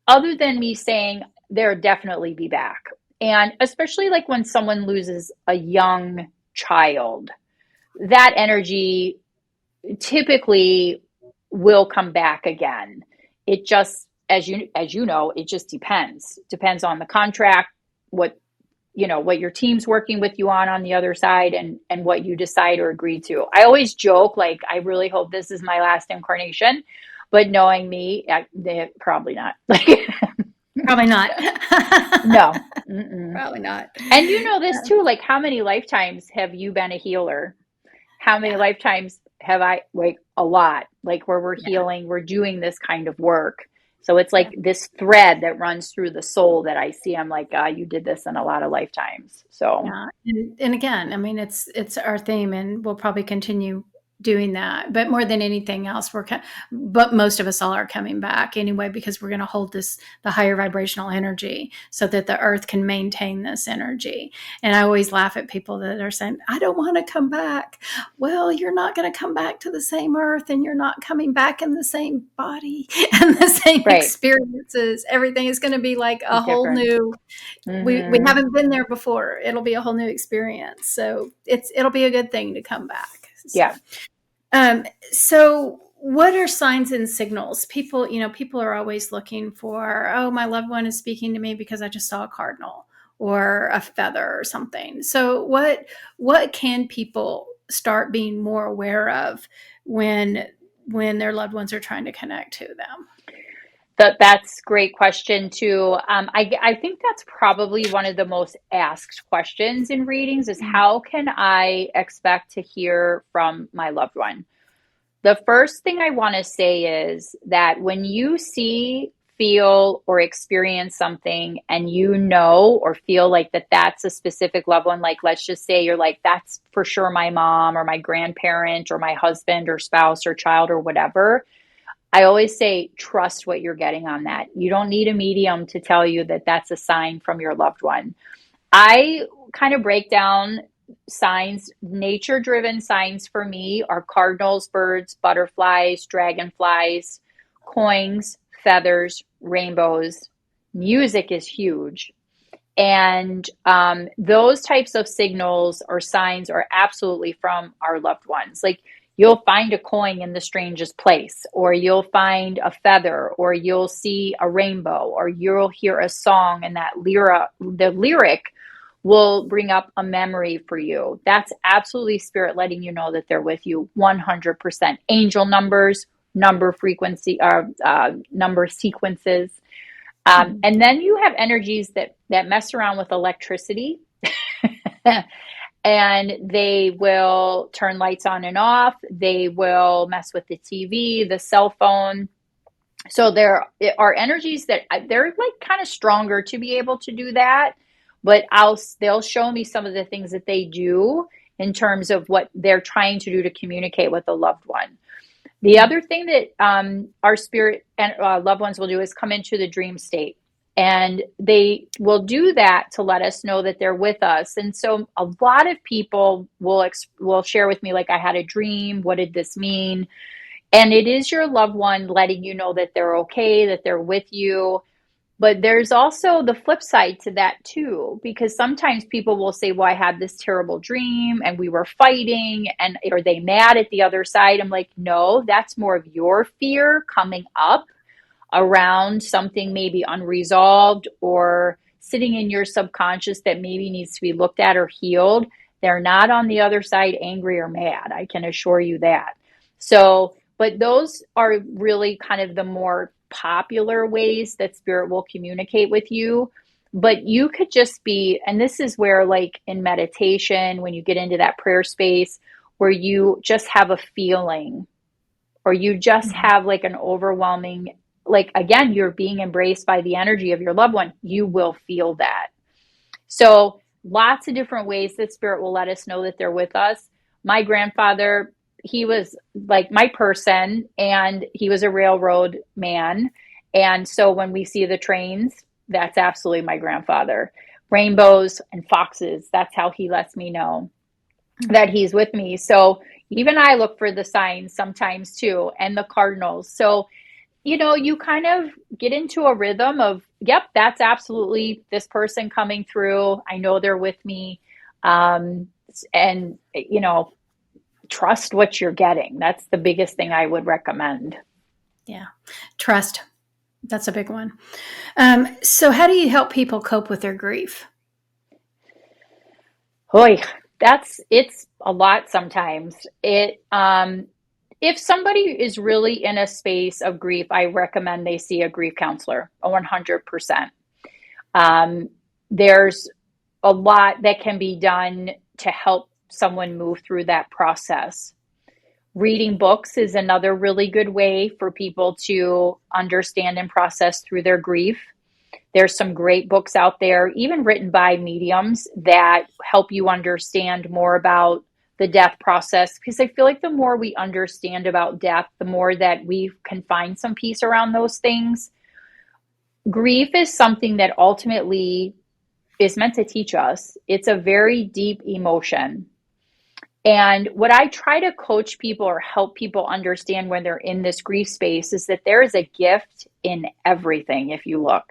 [SPEAKER 1] other than me saying they'll definitely be back. And especially like when someone loses a young child, that energy typically will come back again. It just, as you know, it just depends on the contract, what what your team's working with you on the other side, and what you decide or agree to. I always joke like I really hope this is my last incarnation, but knowing me, probably not.
[SPEAKER 2] Probably not.
[SPEAKER 1] No. Mm-mm.
[SPEAKER 2] Probably not.
[SPEAKER 1] And you know this too, like how many lifetimes have you been a healer? How many
[SPEAKER 2] Yeah.
[SPEAKER 1] lifetimes have I, like a lot, like where we're
[SPEAKER 2] Yeah.
[SPEAKER 1] healing, we're doing this kind of work. So it's like
[SPEAKER 2] Yeah.
[SPEAKER 1] this thread that runs through the soul that I see. I'm like, you did this in a lot of lifetimes. So,
[SPEAKER 2] Yeah, and again, I mean, it's our theme, and we'll probably continue doing that. But more than anything else, but most of us all are coming back anyway because we're going to hold the higher vibrational energy so that the earth can maintain this energy. And I always laugh at people that are saying, "I don't want to come back." Well, you're not going to come back to the same earth, and you're not coming back in the same body and the same
[SPEAKER 1] right.
[SPEAKER 2] experiences. Everything is going to be like a whole
[SPEAKER 1] Different.
[SPEAKER 2] new we
[SPEAKER 1] Mm-hmm.
[SPEAKER 2] haven't been there before. It'll be a whole new experience. So it'll be a good thing to come back.
[SPEAKER 1] Yeah.
[SPEAKER 2] Um, so what are signs and signals? People are always looking for, oh, my loved one is speaking to me because I just saw a cardinal or a feather or something. So what can people start being more aware of when their loved ones are trying to connect to them?
[SPEAKER 1] That's a great question too. I think that's probably one of the most asked questions in readings is how can I expect to hear from my loved one? The first thing I want to say is that when you see, feel or experience something and you know or feel like that's a specific loved one, like let's just say you're like, that's for sure my mom or my grandparent or my husband or spouse or child or whatever, I always say, trust what you're getting on that. You don't need a medium to tell you that that's a sign from your loved one. I kind of break down signs. Nature driven signs for me are cardinals, birds, butterflies, dragonflies, coins, feathers, rainbows. Music is huge. And those types of signals or signs are absolutely from our loved ones. Like you'll find a coin in the strangest place, or you'll find a feather, or you'll see a rainbow, or you'll hear a song, and the lyric will bring up a memory for you. That's absolutely spirit letting you know that they're with you 100%. Angel numbers, number frequency, number sequences. And then you have energies that mess around with electricity and they will turn lights on and off. They will mess with the TV, the cell phone. So there are energies that they're like kind of stronger to be able to do that, but they'll show me some of the things that they do in terms of what they're trying to do to communicate with a loved one. The other thing that our spirit and loved ones will do is come into the dream state. And they will do that to let us know that they're with us. And so a lot of people will share with me, like, I had a dream. What did this mean? And it is your loved one letting you know that they're okay, that they're with you. But there's also the flip side to that too, because sometimes people will say, well, I had this terrible dream and we were fighting, and are they mad at the other side? I'm like, no, that's more of your fear coming up around something maybe unresolved or sitting in your subconscious that maybe needs to be looked at or healed. They're not on the other side angry or mad. I can assure you that. So, but those are really kind of the more popular ways that spirit will communicate with you. But you could just be, and this is where, like in meditation, when you get into that prayer space where you just have a feeling, or you just have like an overwhelming, like, again, you're being embraced by the energy of your loved one, you will feel that. So lots of different ways that spirit will let us know that they're with us. My grandfather, he was like my person, and he was a railroad man. And so when we see the trains, that's absolutely my grandfather. Rainbows and foxes, that's how he lets me know that he's with me. So even I look for the signs sometimes too, and the cardinals. So, you kind of get into a rhythm of, yep, that's absolutely this person coming through. I know they're with me. And, trust what you're getting. That's the biggest thing I would recommend.
[SPEAKER 2] Yeah. Trust. That's a big one. So how do you help people cope with their grief?
[SPEAKER 1] Boy, it's a lot sometimes. If somebody is really in a space of grief, I recommend they see a grief counselor, 100%. There's a lot that can be done to help someone move through that process. Reading books is another really good way for people to understand and process through their grief. There's some great books out there, even written by mediums, that help you understand more about the death process, because I feel like the more we understand about death, the more that we can find some peace around those things. Grief is something that ultimately is meant to teach us. It's a very deep emotion. And what I try to coach people or help people understand when they're in this grief space is that there is a gift in everything if you look.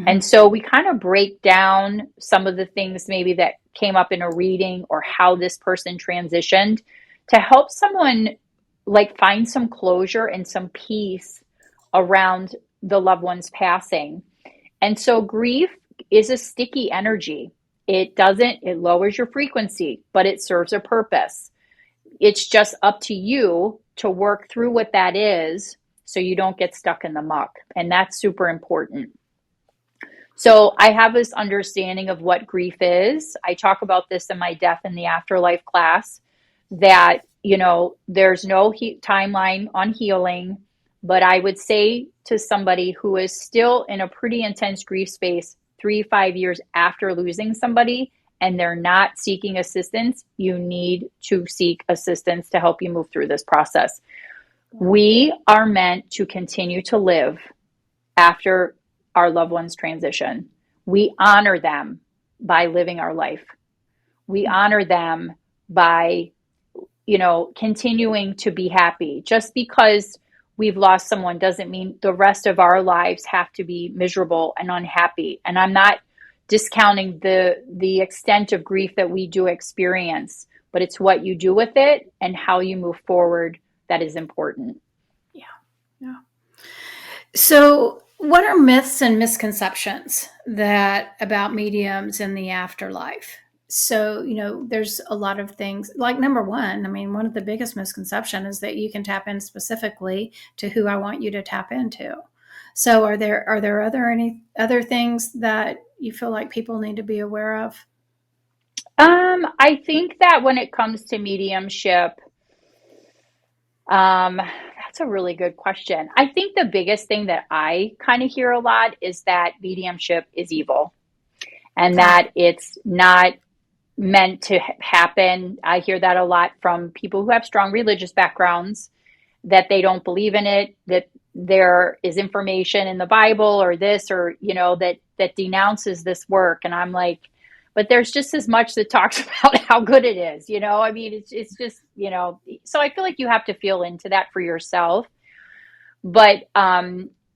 [SPEAKER 1] And so we kind of break down some of the things maybe that came up in a reading or how this person transitioned to help someone like find some closure and some peace around the loved one's passing. And so grief is a sticky energy. It lowers your frequency, but it serves a purpose. It's just up to you to work through what that is so you don't get stuck in the muck. And that's super important. So I have this understanding of what grief is. I talk about this in my Death in the Afterlife class, that, there's no timeline on healing. But I would say to somebody who is still in a pretty intense grief space 3, 5 years after losing somebody and they're not seeking assistance, you need to seek assistance to help you move through this process. We are meant to continue to live after our loved ones transition. We honor them by living our life. We honor them by, continuing to be happy. Just because we've lost someone doesn't mean the rest of our lives have to be miserable and unhappy. And I'm not discounting the extent of grief that we do experience, but it's what you do with it and how you move forward that is important.
[SPEAKER 2] Yeah. Yeah. So, what are myths and misconceptions about mediums in the afterlife? So, there's a lot of things like number one, one of the biggest misconceptions is that you can tap in specifically to who I want you to tap into. So are there any other things that you feel like people need to be aware of?
[SPEAKER 1] I think that when it comes to mediumship, that's a really good question. I think the biggest thing that I kind of hear a lot is that mediumship is evil and that it's not meant to happen. I hear that a lot from people who have strong religious backgrounds, that they don't believe in it, that there is information in the Bible or this, or, that denounces this work. And I'm like, but there's just as much that talks about how good it is, it's just, so I feel like you have to feel into that for yourself. But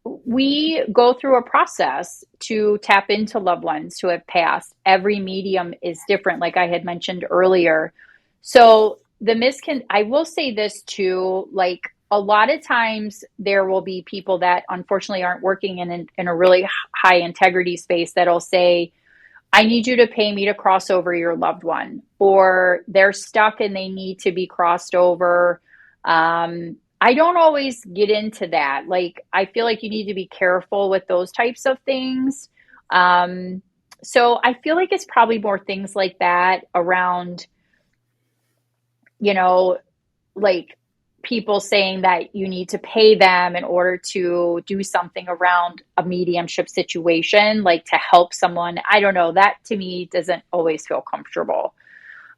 [SPEAKER 1] we go through a process to tap into loved ones who have passed. Every medium is different, like I had mentioned earlier. So I will say this too, like a lot of times there will be people that unfortunately aren't working in a really high integrity space that'll say, I need you to pay me to cross over your loved one, or they're stuck and they need to be crossed over. I don't always get into that. Like, I feel like you need to be careful with those types of things. So I feel like it's probably more things like that around, like people saying that you need to pay them in order to do something around a mediumship situation, like to help someone. I don't know. That to me doesn't always feel comfortable.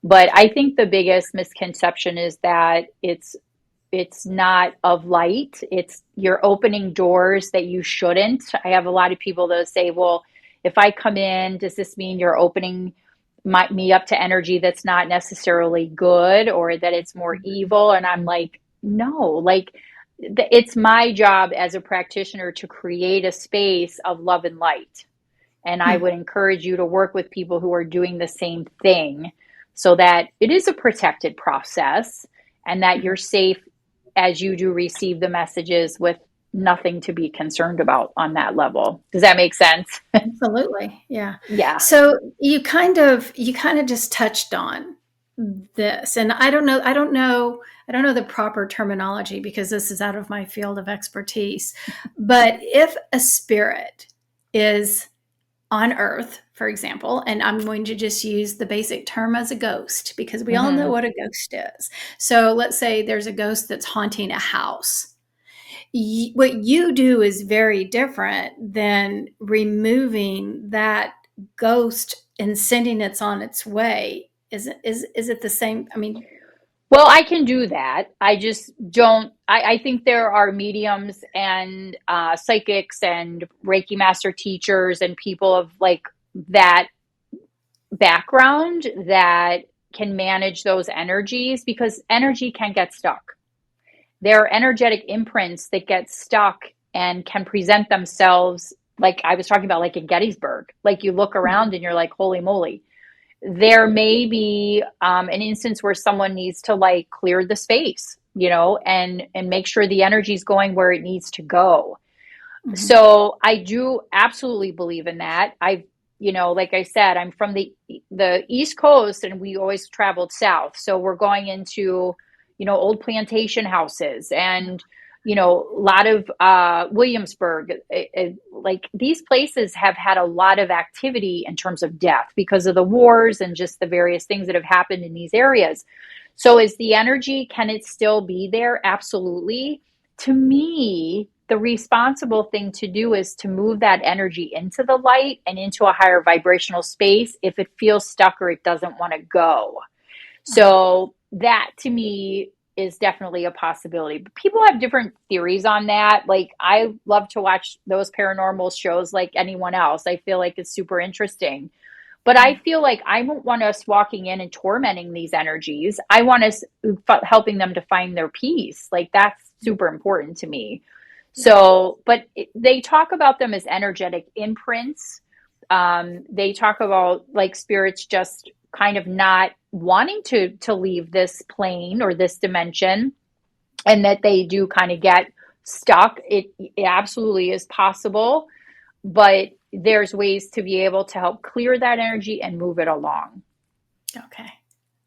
[SPEAKER 1] But I think the biggest misconception is that it's not of light. You're opening doors that you shouldn't. I have a lot of people that say, well, if I come in, does this mean you're opening me up to energy that's not necessarily good, or that it's more evil? And I'm like, no, like it's my job as a practitioner to create a space of love and light. And I would encourage you to work with people who are doing the same thing so that it is a protected process and that you're safe as you do receive the messages with nothing to be concerned about on that level. Does that make sense?
[SPEAKER 2] Absolutely. Yeah.
[SPEAKER 1] Yeah.
[SPEAKER 2] So you kind of just touched on this, and I don't know the proper terminology because this is out of my field of expertise. But if a spirit is on Earth, for example, and I'm going to just use the basic term as a ghost because we all know what a ghost is. So let's say there's a ghost that's haunting a house. What you do is very different than removing that ghost and sending it on its way. Is it the same?
[SPEAKER 1] Well, I can do that. I just don't. I think there are mediums and psychics and Reiki Master Teachers and people of like that background that can manage those energies, because energy can get stuck. There are energetic imprints that get stuck and can present themselves, like I was talking about, like in Gettysburg. Like you look around and you're like, holy moly. There may be an instance where someone needs to like clear the space, and make sure the energy is going where it needs to go. So I do absolutely believe in that. Like I said, I'm from the East Coast and we always traveled south. So we're going into, old plantation houses and, a lot of Williamsburg. Like these places have had a lot of activity in terms of death because of the wars and just the various things that have happened in these areas. So is the energy, can it still be there? Absolutely. to me, the responsible thing to do is to move that energy into the light and into a higher vibrational space if it feels stuck or it doesn't want to go. So that to me is definitely a possibility. But people have different theories on that. Like, I love to watch those paranormal shows like anyone else. I feel like it's super interesting. But I feel like I don't want us walking in and tormenting these energies. I want us helping them to find their peace. Like, that's super important to me. So, but they talk about them as energetic imprints. They talk about like spirits just kind of not wanting to leave this plane or this dimension, and that they do kind of get stuck. It absolutely is possible, but there's ways to be able to help clear that energy and move it along.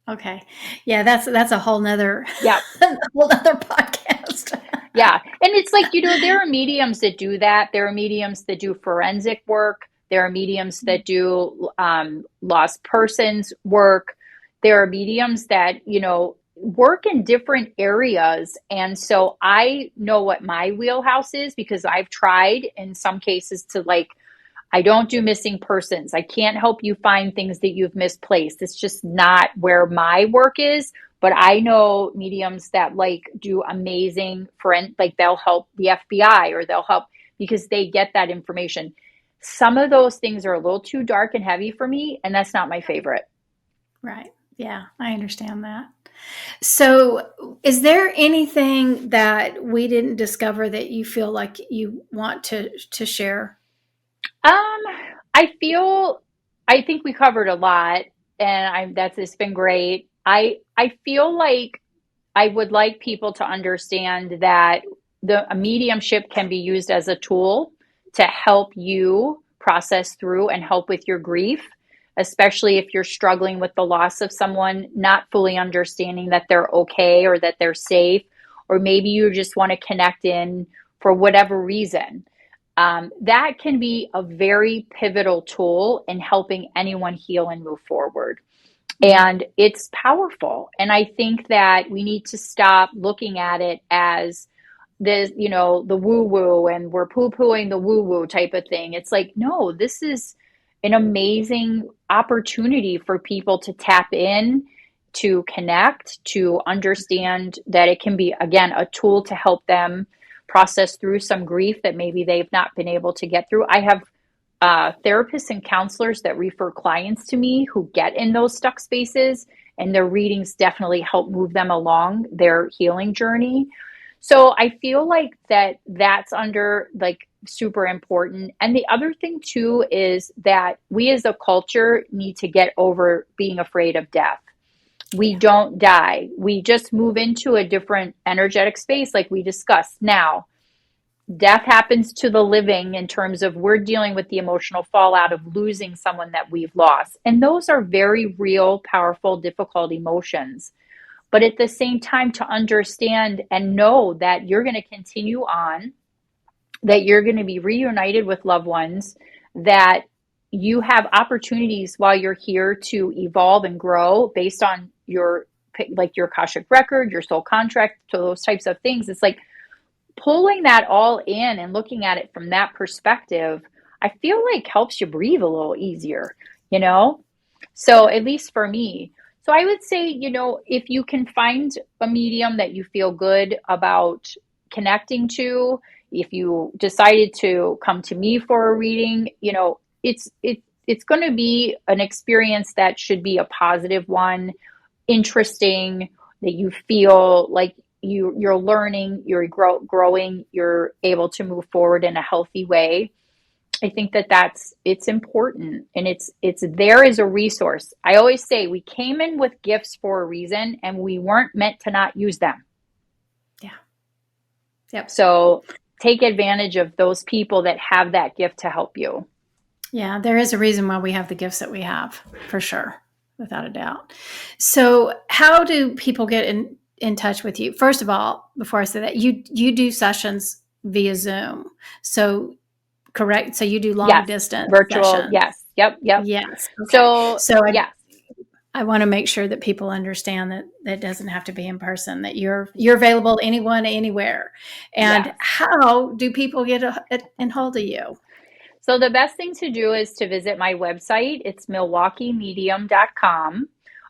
[SPEAKER 2] Okay. Yeah, that's a whole nother
[SPEAKER 1] Yeah.
[SPEAKER 2] a whole other podcast.
[SPEAKER 1] Yeah. And it's like, there are mediums that do that. There are mediums that do forensic work. There are mediums that do lost persons work. There are mediums that, work in different areas. And so I know what my wheelhouse is because I've tried in some cases to, like, I don't do missing persons. I can't help you find things that you've misplaced. It's just not where my work is. But I know mediums that like do amazing like they'll help the FBI or they'll help because they get that information. Some of those things are a little too dark and heavy for me, and that's not my favorite.
[SPEAKER 2] Right. Yeah, I understand that. So, is there anything that we didn't discover that you feel like you want to share?
[SPEAKER 1] Um, I think we covered a lot, and it's been great. I feel like I would like people to understand that a mediumship can be used as a tool to help you process through and help with your grief, especially if you're struggling with the loss of someone, not fully understanding that they're okay or that they're safe, or maybe you just want to connect in for whatever reason. That can be a very pivotal tool in helping anyone heal and move forward. And it's powerful. And I think that we need to stop looking at it as the woo woo and we're poo pooing the woo woo type of thing. It's like, no, this is an amazing opportunity for people to tap in, to connect, to understand that it can be, again, a tool to help them process through some grief that maybe they've not been able to get through. I have therapists and counselors that refer clients to me who get in those stuck spaces, and their readings definitely help move them along their healing journey. So I feel like that's under like super important. And the other thing too is that we as a culture need to get over being afraid of death. We don't die. We just move into a different energetic space like we discussed. Now, death happens to the living in terms of we're dealing with the emotional fallout of losing someone that we've lost. And those are very real, powerful, difficult emotions. But at the same time, to understand and know that you're going to continue on, that you're going to be reunited with loved ones, that you have opportunities while you're here to evolve and grow based on your Akashic record, your soul contract, so those types of things. It's like pulling that all in and looking at it from that perspective, I feel like helps you breathe a little easier, you know? So at least for me. So I would say, if you can find a medium that you feel good about connecting to, if you decided to come to me for a reading, it's going to be an experience that should be a positive one, interesting, that you feel like you're learning, you're growing, you're able to move forward in a healthy way. I think it's important, and it's there as a resource. I always say we came in with gifts for a reason, and we weren't meant to not use them.
[SPEAKER 2] Yeah. Yep.
[SPEAKER 1] So take advantage of those people that have that gift to help you.
[SPEAKER 2] Yeah, there is a reason why we have the gifts that we have, for sure, without a doubt. So how do people get in touch with you? First of all, before I say that, you do sessions via Zoom. So correct. So you do long distance
[SPEAKER 1] virtual.
[SPEAKER 2] sessions.
[SPEAKER 1] Yes. Yep.
[SPEAKER 2] Yes. Okay.
[SPEAKER 1] So
[SPEAKER 2] So
[SPEAKER 1] yes.
[SPEAKER 2] I want to make sure that people understand that that doesn't have to be in person, that you're available anyone, anywhere. And
[SPEAKER 1] Yes.
[SPEAKER 2] how do people get in hold of you?
[SPEAKER 1] So the best thing to do is to visit my website. It's milwaukeemedium.com,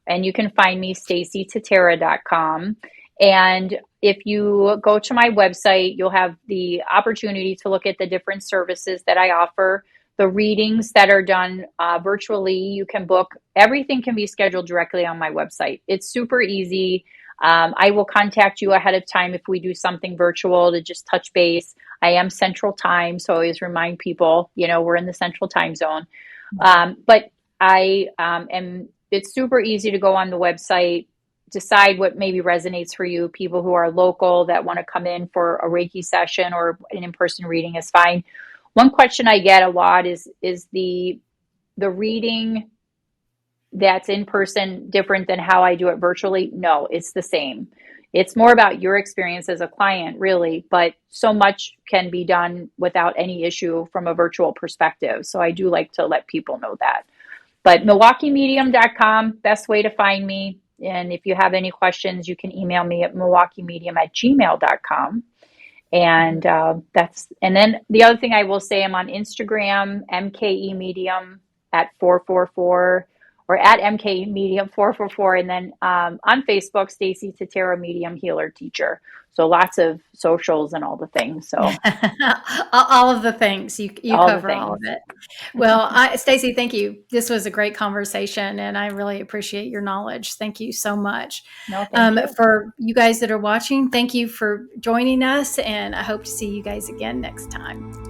[SPEAKER 1] and you can find me stacietatera.com. And if you go to my website, you'll have the opportunity to look at the different services that I offer. The readings that are done virtually, you can book. Everything can be scheduled directly on my website. It's super easy. I will contact you ahead of time if we do something virtual to just touch base. I am Central Time, so I always remind people, we're in the Central Time zone. But I am, it's super easy to go on the website, decide what maybe resonates for you. People who are local that want to come in for a Reiki session or an in-person reading is fine. One question I get a lot is the reading that's in person different than how I do it virtually? No, it's the same. It's more about your experience as a client, really, but so much can be done without any issue from a virtual perspective. So I do like to let people know that. But milwaukeemedium.com, best way to find me. And if you have any questions, you can email me at milwaukeemedium@gmail.com. And then the other thing I will say, I'm on Instagram, MKE Medium at 444 or at MKE Medium 444. And then on Facebook, Stacie Tatera Medium Healer Teacher. So lots of socials and all the things. So
[SPEAKER 2] All of the things you
[SPEAKER 1] all the
[SPEAKER 2] cover all
[SPEAKER 1] things.
[SPEAKER 2] of it. Well, Stacie, thank you. This was a great conversation, and I really appreciate your knowledge. Thank you so much.
[SPEAKER 1] No, thank you.
[SPEAKER 2] For you guys that are watching, thank you for joining us, and I hope to see you guys again next time.